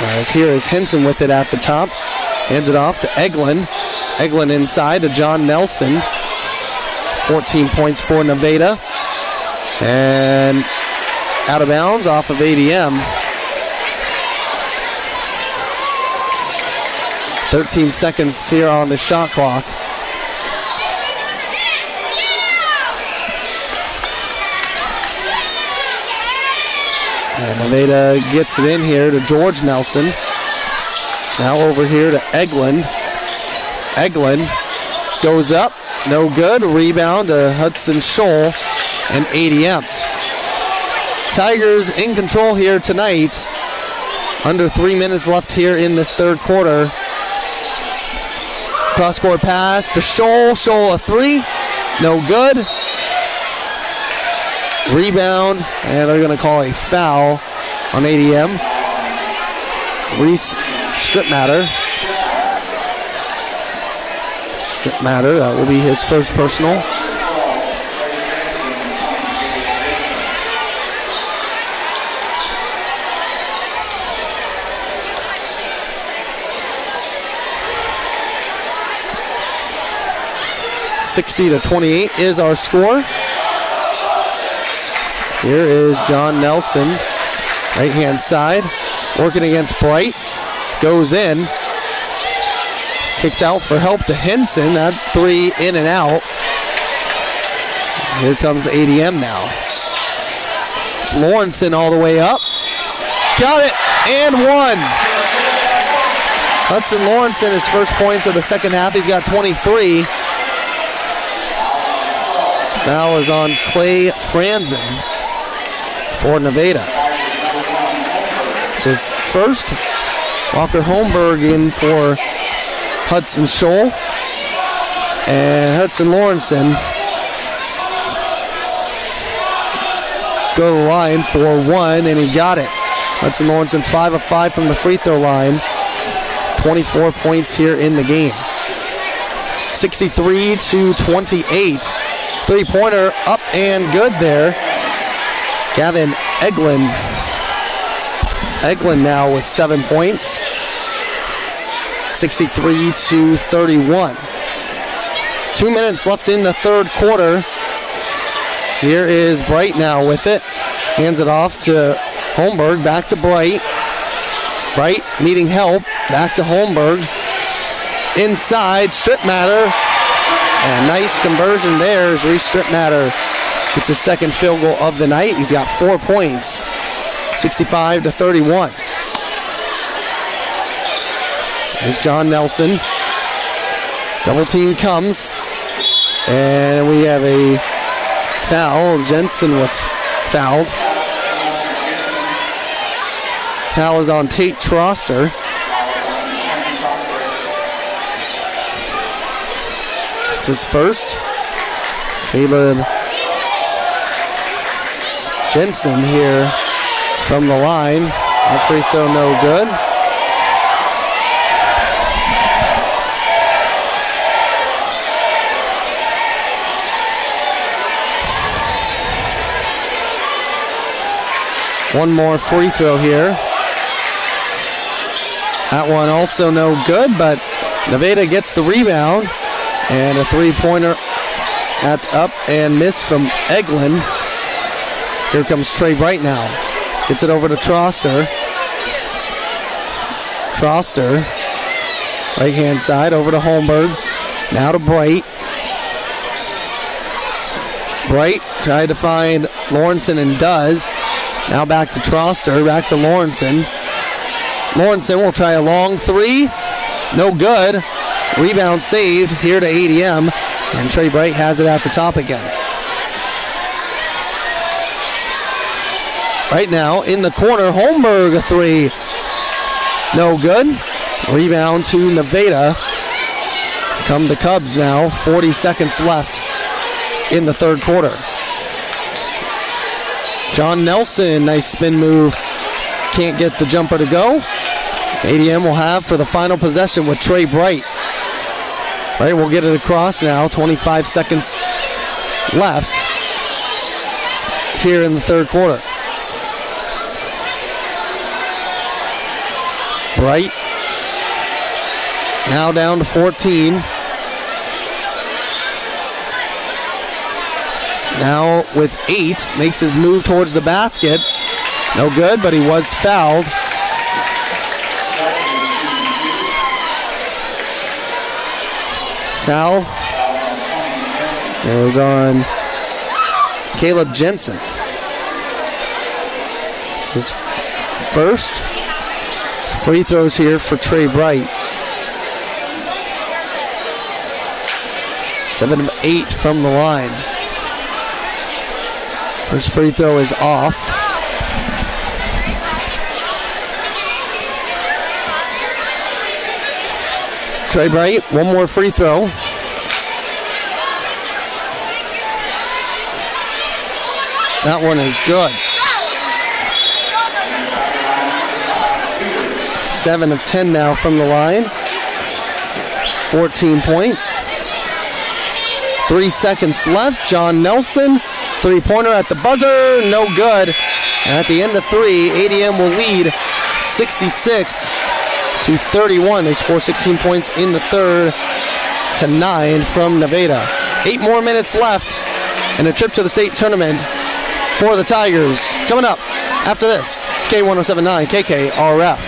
As here is Henson with it at the top. Hands it off to Eglin. Eglin inside to John Nelson. 14 points for Nevada. And out of bounds off of ADM. 13 seconds here on the shot clock. And Nevada gets it in here to George Nelson. Now over here to Eglin. Eglin goes up. No good. Rebound to Hudson Scholl and ADM. Tigers in control here tonight. Under 3 minutes left here in this third quarter. Cross-court pass to Scholl. Scholl a three. No good. Rebound, and they're going to call a foul on ADM. Reese Stripmatter. Stripmatter, that will be his first personal. (60-28) is our score. Here is John Nelson, right-hand side, working against Bright. Goes in. Kicks out for help to Henson. That three in and out. Here comes ADM now. It's Lawrenson all the way up. Got it, and one. Hudson Lawrenson, his first points of the second half. He's got 23. Foul is on Clay Franzen for Nevada. It's his first. Walker Holmberg in for Hudson Scholl. And Hudson Lawrenson go to the line for one, and he got it. Hudson Lawrenson 5 of 5 from the free throw line. 24 points here in the game. 63-28. Three-pointer up and good there. Gavin Eglin. Eglin now with 7 points. 63-31. 2 minutes left in the third quarter. Here is Bright now with it. Hands it off to Holmberg. Back to Bright. Bright needing help. Back to Holmberg. Inside, Stripmatter. And nice conversion there as Reese Stripmatter gets his second field goal of the night. He's got 4 points. 65-31. There's John Nelson. Double team comes. And we have a foul. Jensen was fouled. Foul is on Tate Troster. It's his first. Caleb Jensen here from the line. That free throw no good. One more free throw here. That one also no good, but Nevada gets the rebound. And a three-pointer. That's up and missed from Eglin. Here comes Trey Bright now. Gets it over to Troster. Troster. Right-hand side over to Holmberg. Now to Bright. Bright tried to find Lawrenson and does. Now back to Troster. Back to Lawrenson. Lawrenson will try a long three. No good. Rebound saved here to ADM, and Trey Bright has it at the top again. Right now in the corner, Holmberg a three. No good. Rebound to Nevada. Come the Cubs now. 40 seconds left in the third quarter. John Nelson, nice spin move. Can't get the jumper to go. ADM will have for the final possession with Trey Bright. Right, we'll get it across now. 25 seconds left here in the third quarter. Bright now down to 14. Now with 8, makes his move towards the basket. No good, but he was fouled. Foul is on Caleb Jensen. It's his first free throws here for Trey Bright. 7 of 8 from the line. First free throw is off. Trey Bright, one more free throw. That one is good. 7 of 10 now from the line. 14 points. 3 seconds left. John Nelson, three-pointer at the buzzer, no good. And at the end of 3, ADM will lead 66-31. They score 16 points in the third to 9 from Nevada. 8 more minutes left and a trip to the state tournament for the Tigers. Coming up after this, it's K1079 KKRF.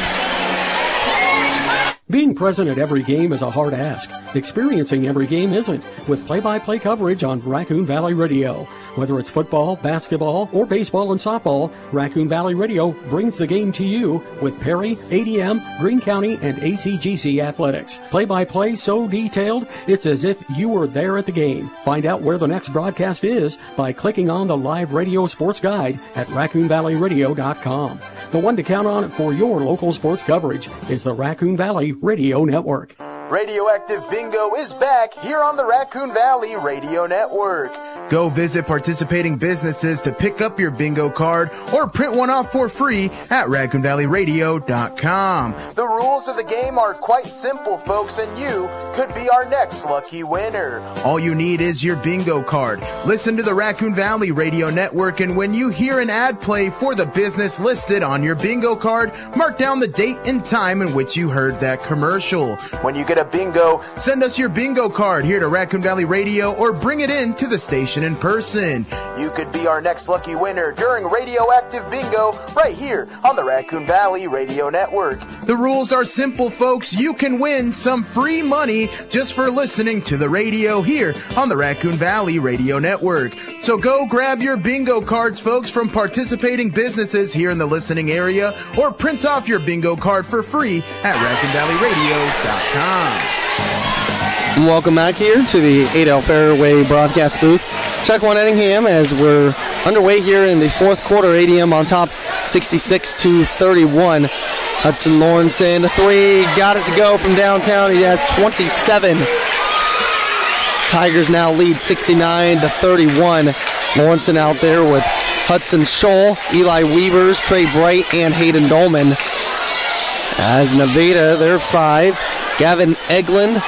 Being present at every game is a hard ask. Experiencing every game isn't, with play-by-play coverage on Raccoon Valley Radio. Whether it's football, basketball, or baseball and softball, Raccoon Valley Radio brings the game to you with Perry, ADM, Greene County, and ACGC athletics. Play-by-play so detailed, it's as if you were there at the game. Find out where the next broadcast is by clicking on the live radio sports guide at RaccoonValleyRadio.com. The one to count on for your local sports coverage is the Raccoon Valley Radio Network. Radioactive Bingo is back here on the Raccoon Valley Radio Network. Go visit participating businesses to pick up your bingo card or print one off for free at RaccoonValleyRadio.com. The rules of the game are quite simple, folks, and you could be our next lucky winner. All you need is your bingo card. Listen to the Raccoon Valley Radio Network, and when you hear an ad play for the business listed on your bingo card, mark down the date and time in which you heard that commercial. When you get a bingo, send us your bingo card here to Raccoon Valley Radio or bring it in to the station in person. You could be our next lucky winner during Radioactive Bingo right here on the Raccoon Valley Radio Network. The rules are simple, folks. You can win some free money just for listening to the radio here on the Raccoon Valley Radio Network. So go grab your bingo cards, folks, from participating businesses here in the listening area, or print off your bingo card for free at RaccoonValleyRadio.com. Welcome back here to the Adel Fairway broadcast booth. Check one Ettingham as we're underway here in the fourth quarter. ADM on top 66-31. Hudson Lawrenson, a three, got it to go from downtown. He has 27. Tigers now lead 69-31. Lawrenson out there with Hudson Scholl, Eli Weavers, Trey Bright, and Hayden Dolman. As Nevada, they're 5. Gavin Eglin,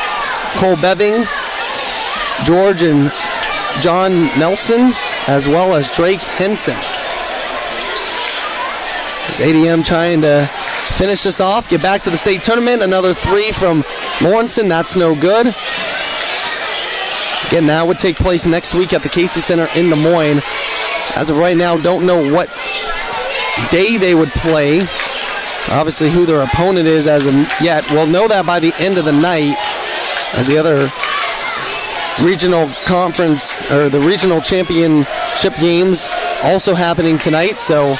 Cole Beving, George and John Nelson, as well as Drake Henson. As ADM trying to finish this off, get back to the state tournament. Another three from Lawrenson, that's no good. Again, that would take place next week at the Casey Center in Des Moines. As of right now, don't know what day they would play. Obviously who their opponent is as of yet. We'll know that by the end of the night, as the other regional conference or the regional championship games also happening tonight. So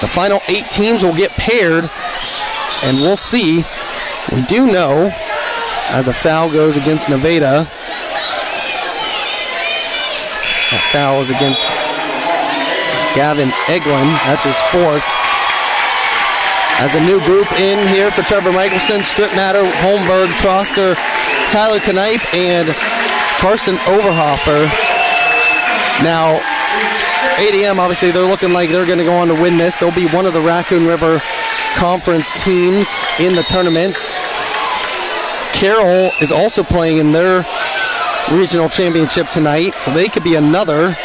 the final 8 teams will get paired, and we'll see. We do know, as a foul goes against Nevada, that foul is against Gavin Eglin. That's his 4th. As a new group in here for Trevor Michelson, Stripmatter, Holmberg, Troster, Tyler Knipe, and Carson Overhofer. Now, ADM, obviously, they're looking like they're going to go on to win this. They'll be one of the Raccoon River Conference teams in the tournament. Carroll is also playing in their regional championship tonight, so they could be another.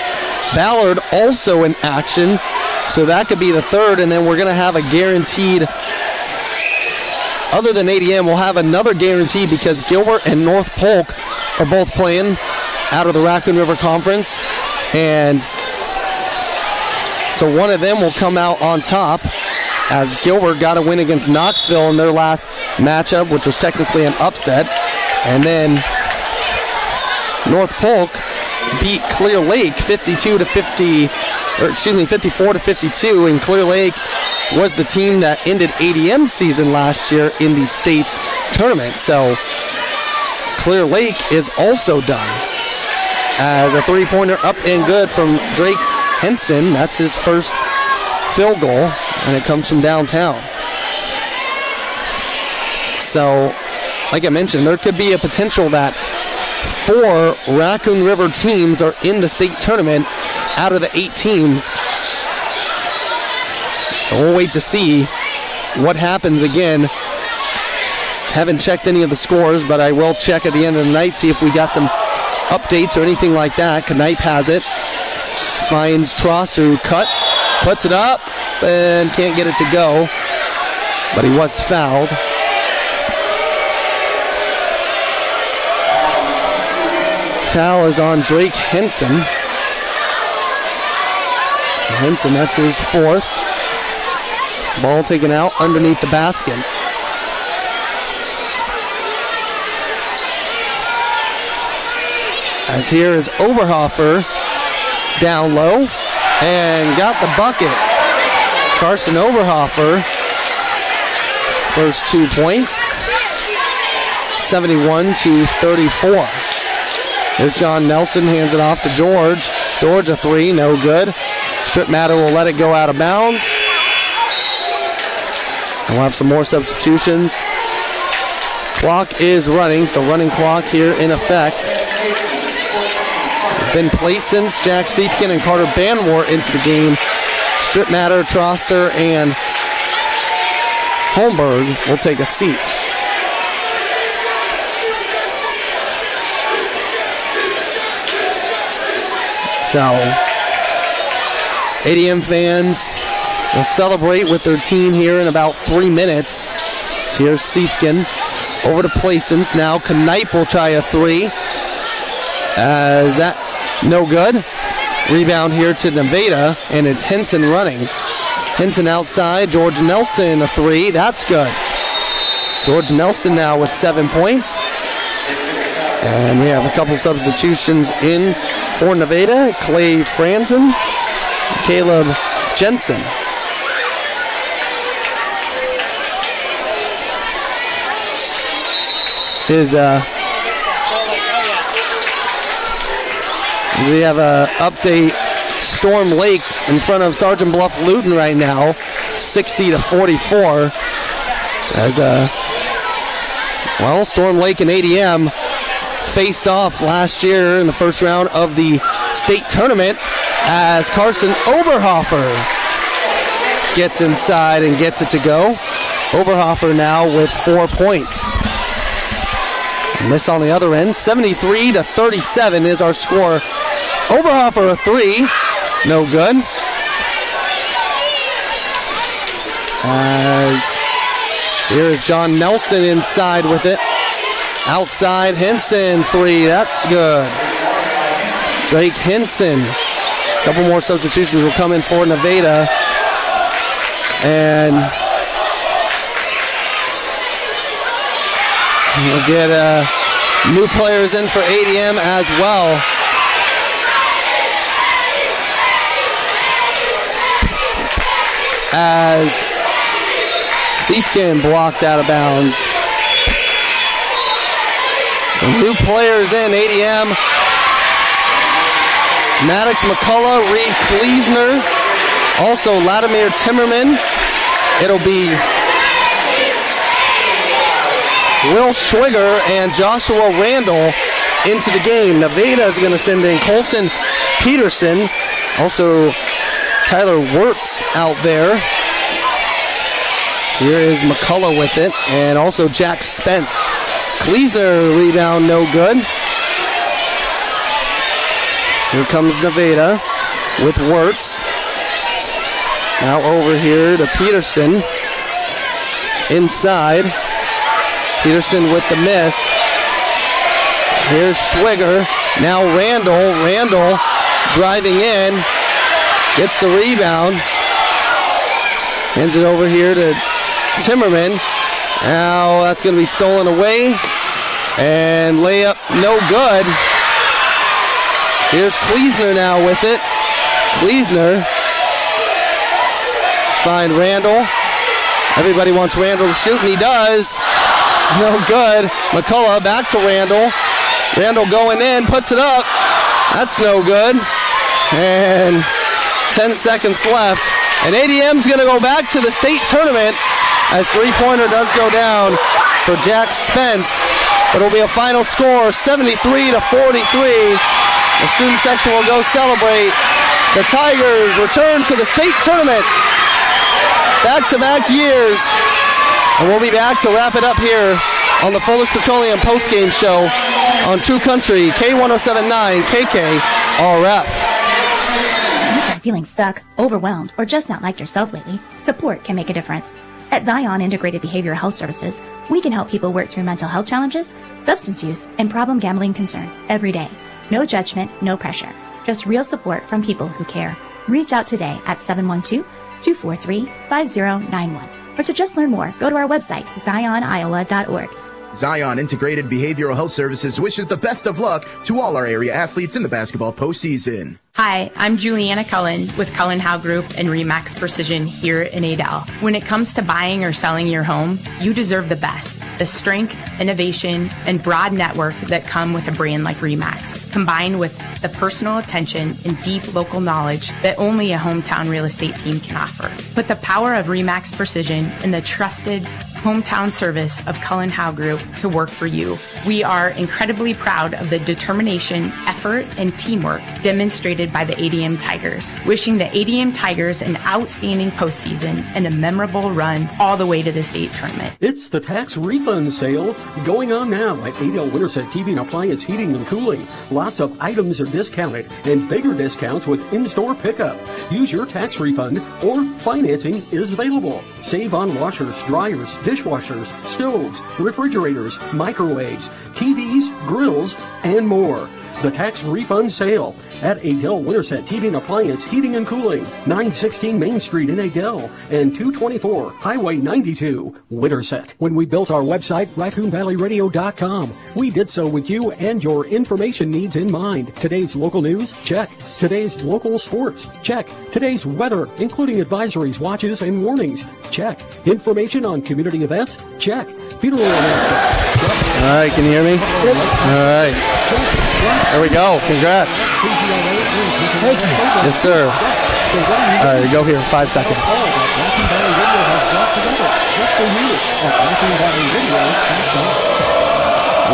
Ballard also in action, so that could be the third, and then we're going to have a guaranteed, other than ADM, we'll have another guarantee because Gilbert and North Polk are both playing out of the Raccoon River Conference, and so one of them will come out on top, as Gilbert got a win against Knoxville in their last matchup, which was technically an upset. And then North Polk beat Clear Lake 54 to 52, and Clear Lake was the team that ended ADM's season last year in the state tournament. So Clear Lake is also done. As a three-pointer up and good from Drake Henson. That's his first field goal, and it comes from downtown. So, like I mentioned, there could be a potential that 4 Raccoon River teams are in the state tournament out of the 8 teams. So we'll wait to see what happens again. Haven't checked any of the scores, but I will check at the end of the night, see if we got some updates or anything like that. Knipe has it. Finds Trost, who puts it up, and can't get it to go. But he was fouled. Foul is on Drake Henson. Henson, that's his 4th. Ball taken out underneath the basket. As here is Oberhofer down low and got the bucket. Carson Oberhofer, first 2 points, 71-34. There's John Nelson, hands it off to George. George a 3, no good. Strip Matter will let it go out of bounds. We'll have some more substitutions. Clock is running, so running clock here in effect. It's been placed since Jack Siefkin and Carter Banmore into the game. Strip Matter, Troster, and Holmberg will take a seat. So, ADM fans will celebrate with their team here in about 3 minutes. So here's Siefkin over to Plaisance. Now Knipe will try a 3. As that no good. Rebound here to Nevada, and it's Henson running. Henson outside. George Nelson a 3. That's good. George Nelson now with 7 points. And we have a couple substitutions in for Nevada. Clay Franzen, Caleb Jensen. We have a update. Storm Lake in front of Sergeant Bluff Luton right now, 60-44. Storm Lake and ADM faced off last year in the first round of the state tournament as Carson Oberhofer gets inside and gets it to go. Oberhofer now with 4 points. And this on the other end, 73-37 is our score. Oberhofer a 3, no good. As here is John Nelson inside with it. Outside Henson, 3, that's good. Drake Henson. A couple more substitutions will come in for Nevada. And we'll get new players in for ADM as well. As Siefkin blocked out of bounds. Some new players in ADM. Maddox McCullough, Reed Kleesner, also Latimer Timmerman. It'll be Will Schwiger and Joshua Randall into the game. Nevada is going to send in Colton Peterson. Also Tyler Wirtz out there. Here is McCullough with it, and also Jack Spence. Kleesner rebound, no good. Here comes Nevada with Wirtz. Now over here to Peterson. Inside. Peterson with the miss. Here's Schwiger. Now Randall. Randall driving in. Gets the rebound. Hands it over here to Timmerman. Now that's going to be stolen away. And layup no good. Here's Kleesner now with it. Kleesner. Find Randall. Everybody wants Randall to shoot, and he does. No good. McCullough back to Randall. Randall going in, puts it up. That's no good. And 10 seconds left. And ADM's going to go back to the state tournament as three-pointer does go down for Jack Spence. But it'll be a final score, 73-43. The student section will go celebrate. The Tigers return to the state tournament. Back-to-back years. And we'll be back to wrap it up here on the Fullest Petroleum postgame show on True Country, K1079 KKRF. Feeling stuck, overwhelmed, or just not like yourself lately? Support can make a difference. At Zion Integrated Behavioral Health Services, we can help people work through mental health challenges, substance use, and problem gambling concerns every day. No judgment, no pressure. Just real support from people who care. Reach out today at 712-243-5091. Or to just learn more, go to our website, zioniowa.org. Zion Integrated Behavioral Health Services wishes the best of luck to all our area athletes in the basketball postseason. Hi, I'm Juliana Cullen with Cullen Howe Group and Remax Precision here in Adel. When it comes to buying or selling your home, you deserve the best. The strength, innovation, and broad network that come with a brand like Remax, combined with the personal attention and deep local knowledge that only a hometown real estate team can offer. Put the power of Remax Precision and the trusted hometown service of Cullen Howe Group to work for you. We are incredibly proud of the determination, effort, and teamwork demonstrated by the ADM Tigers. Wishing the ADM Tigers an outstanding postseason and a memorable run all the way to the state tournament. It's the tax refund sale going on now at Adel Winterset TV and Appliance Heating and Cooling. Lots of items are discounted and bigger discounts with in-store pickup. Use your tax refund or financing is available. Save on washers, dryers, dishwashers, stoves, refrigerators, microwaves, TVs, grills, and more. The tax refund sale at Adel Winterset TV and Appliance Heating and Cooling, 916 Main Street in Adel and 224 Highway 92, Winterset. When we built our website, RaccoonValleyRadio.com, we did so with you and your information needs in mind. Today's local news? Check. Today's local sports? Check. Today's weather, including advisories, watches, and warnings? Check. Information on community events? Check. Funeral announcements? Check. All right, can you hear me? Yep. All right. There we go. Congrats. Thank you. Yes, sir. All right, go here in 5 seconds.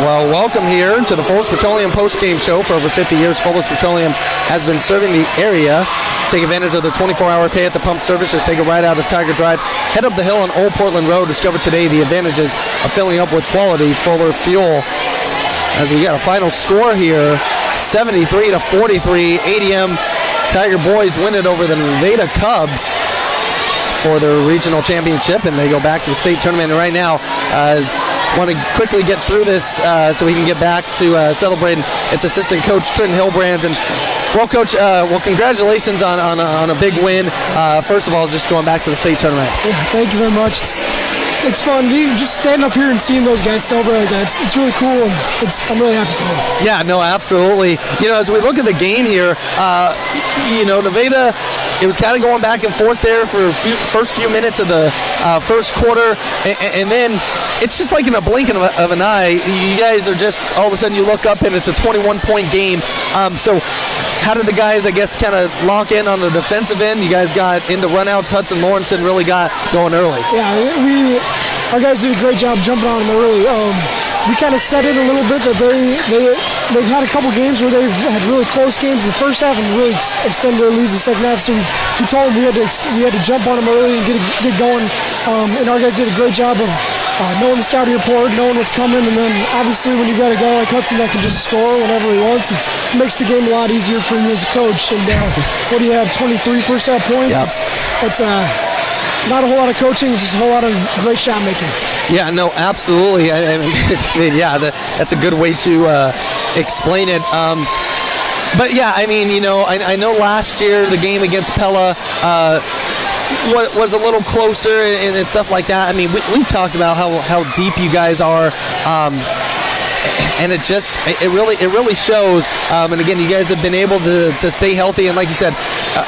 Well, welcome here to the Fullest Petroleum postgame show. For over 50 years, Fullest Petroleum has been serving the area. Take advantage of the 24-hour pay at the pump service. Just take a ride out of Tiger Drive. Head up the hill on Old Portland Road. Discover today the advantages of filling up with quality Fuller fuel. As we got a final score here, 73-43. ADM Tiger boys win it over the Nevada Cubs for their regional championship, and they go back to the state tournament. And right now, want to quickly get through this so we can get back to celebrating its assistant coach, Trenton Hillbrands. And well, Coach, congratulations on a big win. First of all, just going back to the state tournament. Yeah, thank you very much. It's fun. Just standing up here and seeing those guys celebrate like that, it's really cool, and I'm really happy for them. Yeah, no, absolutely. As we look at the game here, Nevada, it was kind of going back and forth there for the first few minutes of the first quarter, and then it's just like in a blink of an eye, you guys are just, all of a sudden you look up and it's a 21-point game. So how did the guys, I guess, kind of lock in on the defensive end? You guys got into runouts. Hudson Lawrenson really got going early. Yeah, our guys did a great job jumping on them early. We kind of set it a little bit that they've had a couple games where they've had really close games in the first half and really extended their leads in the second half. So we told them we had to jump on them early and get going. And our guys did a great job of knowing the scouting report, knowing what's coming, and then obviously when you got a guy like Hudson that can just score whenever he wants, it makes the game a lot easier for you as a coach. And what do you have, 23 first half points? Yep. It's not a whole lot of coaching, it's just a whole lot of great shot making. Yeah, no, absolutely. I mean, yeah, that's a good way to explain it. But yeah, I mean, I know last year the game against Pella was a little closer and stuff like that. I mean, we've talked about how deep you guys are. And it really shows. And again, you guys have been able to stay healthy, and like you said,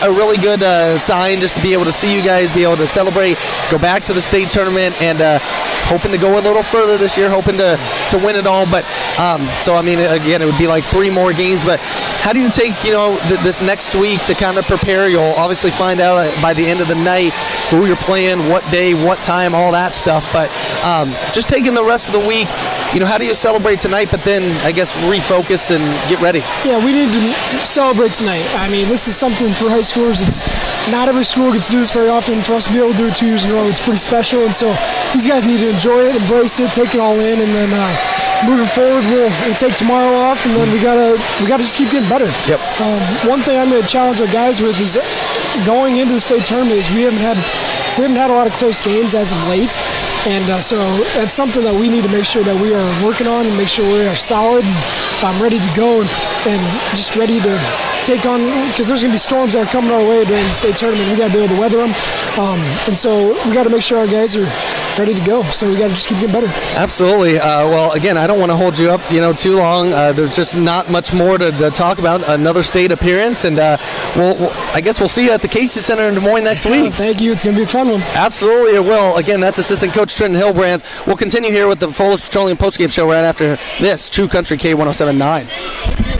a really good sign just to be able to see you guys be able to celebrate, go back to the state tournament, and hoping to go a little further this year, hoping to win it all. But so I mean, again, it would be like 3 more games. But how do you take this next week to kind of prepare? You'll obviously find out by the end of the night who you're playing, what day, what time, all that stuff. But just taking the rest of the week. How do you celebrate tonight, but then, I guess, refocus and get ready? Yeah, we need to celebrate tonight. I mean, this is something for high schoolers. It's not every school gets to do this very often. For us to be able to do it 2 years in a row, it's pretty special. And so these guys need to enjoy it, embrace it, take it all in, and then moving forward, we'll take tomorrow off, and then we gotta just keep getting better. Yep. One thing I'm going to challenge our guys with is going into the state tournament is we haven't had a lot of close games as of late. And so that's something that we need to make sure that we are working on and make sure we are solid and ready to go and just ready to take on, because there's going to be storms that are coming our way during the state tournament. We got to be able to weather them. And so we got to make sure our guys are ready to go. So we got to just keep getting better. Absolutely. Well, again, I don't want to hold you up, too long. There's just not much more to talk about. Another state appearance, and I guess we'll see you at the Casey Center in Des Moines next week. Thank you. It's going to be a fun one. Absolutely, it will. Again, that's assistant coach Trenton Hillbrands. We'll continue here with the Polish Petroleum Postgame Show right after this. True Country K107.9.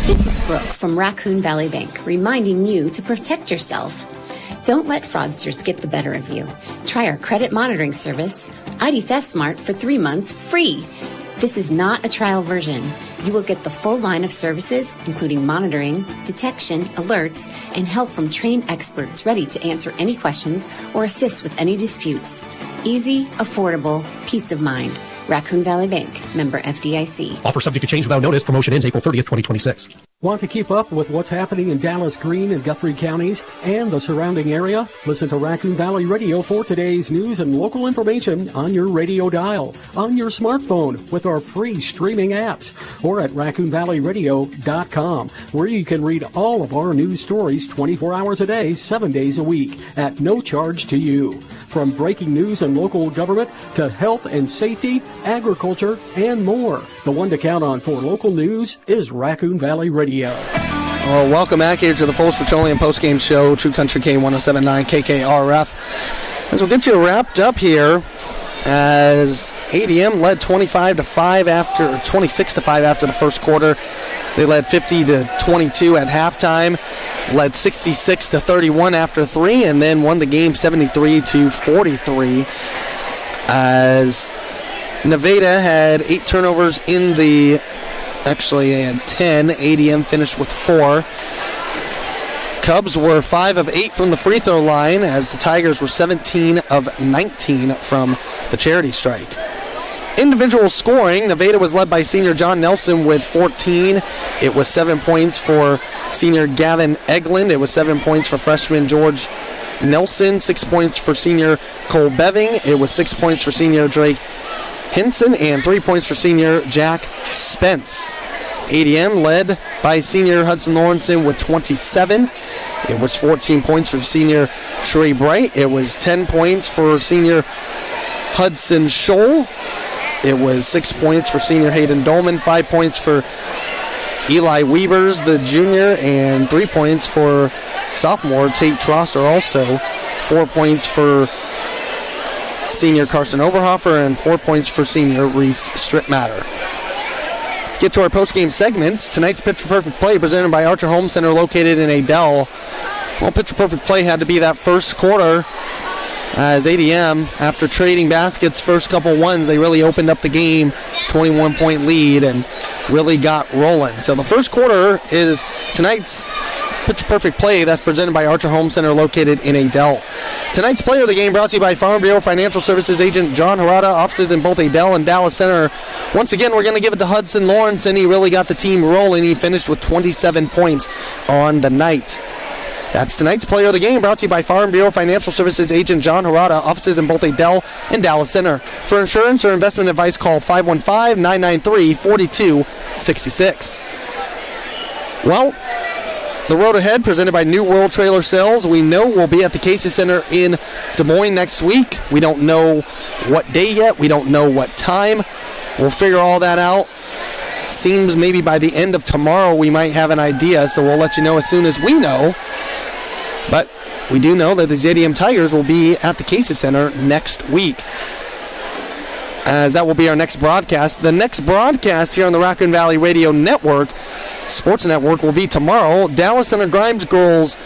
This is Brooke from Raccoon Valley Bank, reminding you to protect yourself. Don't let fraudsters get the better of you. Try our credit monitoring service, ID Theft Smart, for 3 months free. This is not a trial version. You will get the full line of services, including monitoring, detection, alerts, and help from trained experts ready to answer any questions or assist with any disputes. Easy, affordable, peace of mind. Raccoon Valley Bank, member FDIC. Offer subject to change without notice. Promotion ends April 30th, 2026. Want to keep up with what's happening in Dallas Green and Guthrie counties and the surrounding area? Listen to Raccoon Valley Radio for today's news and local information on your radio dial, on your smartphone with our free streaming apps, or at raccoonvalleyradio.com, where you can read all of our news stories 24 hours a day, 7 days a week, at no charge to you. From breaking news and local government to health and safety, agriculture, and more. The one to count on for local news is Raccoon Valley Radio. Well, welcome back here to the Polish Petroleum Postgame Show, True Country K107.9 KKRF. As we'll get you wrapped up here, as ADM led 26-5 after the first quarter. They led 50-22 at halftime, led 66-31 after 3, and then won the game 73-43. As Nevada had 8 turnovers in the, actually they had 10. ADM finished with 4. Cubs were 5 of 8 from the free throw line, as the Tigers were 17 of 19 from the charity strike. Individual scoring, Nevada was led by senior John Nelson with 14. It was 7 points for senior Gavin Eglund. It was 7 points for freshman George Nelson. 6 points for senior Cole Beving. It was 6 points for senior Drake Hinson, and 3 points for senior Jack Spence. ADM led by senior Hudson Lawrenson with 27. It was 14 points for senior Trey Bright. It was 10 points for senior Hudson Scholl. It was 6 points for senior Hayden Dolman, 5 points for Eli Weavers, the junior, and 3 points for sophomore Tate Troster. Also 4 points for senior Carson Oberhofer and 4 points for senior Reese Strittmatter. Let's get to our post-game segments. Tonight's Picture Perfect Play presented by Archer Home Center located in Adel. Well, Picture Perfect Play had to be that first quarter, as ADM, after trading baskets first couple ones, they really opened up the game, 21-point lead, and really got rolling. So the first quarter is tonight's Picture Perfect Play that's presented by Archer Home Center located in Adel. Tonight's player of the game brought to you by Farm Bureau Financial Services agent John Harada, offices in both Adel and Dallas Center. Once again, we're going to give it to Hudson Lawrence, and he really got the team rolling. He finished with 27 points on the night. That's tonight's player of the game brought to you by Farm Bureau Financial Services agent John Harada, offices in both Adel and Dallas Center. For insurance or investment advice, call 515-993-4266. Well, the road ahead presented by New World Trailer Sales. We know we'll be at the Casey Center in Des Moines next week. We don't know what day yet. We don't know what time. We'll figure all that out. Seems maybe by the end of tomorrow we might have an idea, so we'll let you know as soon as we know. But we do know that the ADM Tigers will be at the Casey Center next week, as that will be our next broadcast. The next broadcast here on the Raccoon Valley Radio Network, Sports Network, will be tomorrow. Dallas Center Grimes girls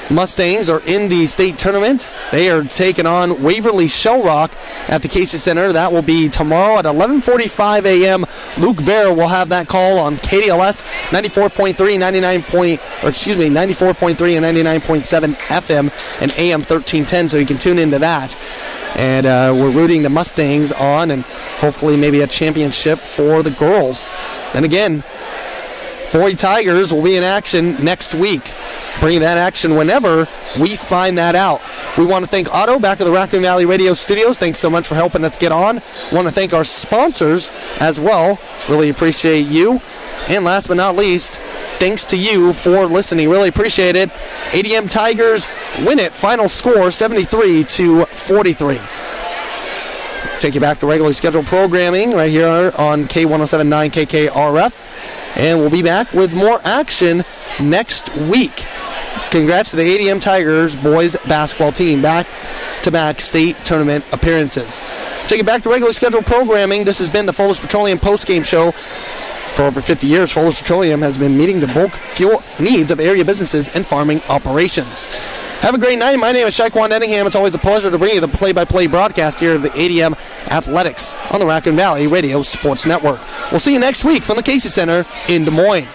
Mustangs are in the state tournament. They are taking on Waverly Shell Rock at the Casey Center. That will be tomorrow at 11:45 a.m. Luke Vera will have that call on KDLS 94.3 and 99.7 FM and AM 1310, so you can tune into that. And we're rooting the Mustangs on, and hopefully maybe a championship for the girls. Then again, Boy Tigers will be in action next week. Bringing that action whenever we find that out. We want to thank Otto back at the Raccoon Valley Radio Studios. Thanks so much for helping us get on. Want to thank our sponsors as well. Really appreciate you. And last but not least, thanks to you for listening. Really appreciate it. ADM Tigers win it. Final score 73-43. Take you back to regularly scheduled programming right here on K107.9 KKRF. And we'll be back with more action next week. Congrats to the ADM Tigers boys basketball team. Back-to-back state tournament appearances. Take it back to regularly scheduled programming. This has been the Fuller's Petroleum postgame show. For over 50 years, Fuller's Petroleum has been meeting the bulk fuel needs of area businesses and farming operations. Have a great night. My name is Shaquan Ettingham. It's always a pleasure to bring you the play-by-play broadcast here of the ADM Athletics on the Raccoon Valley Radio Sports Network. We'll see you next week from the Casey Center in Des Moines.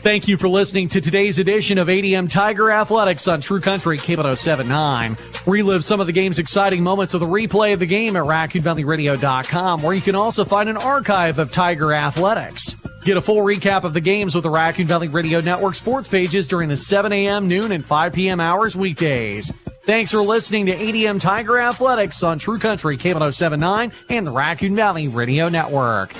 Thank you for listening to today's edition of ADM Tiger Athletics on True Country K107.9. Relive some of the game's exciting moments with a replay of the game at RaccoonValleyRadio.com, where you can also find an archive of Tiger Athletics. Get a full recap of the games with the Raccoon Valley Radio Network sports pages during the 7 a.m., noon, and 5 p.m. hours weekdays. Thanks for listening to ADM Tiger Athletics on True Country K107.9 and the Raccoon Valley Radio Network.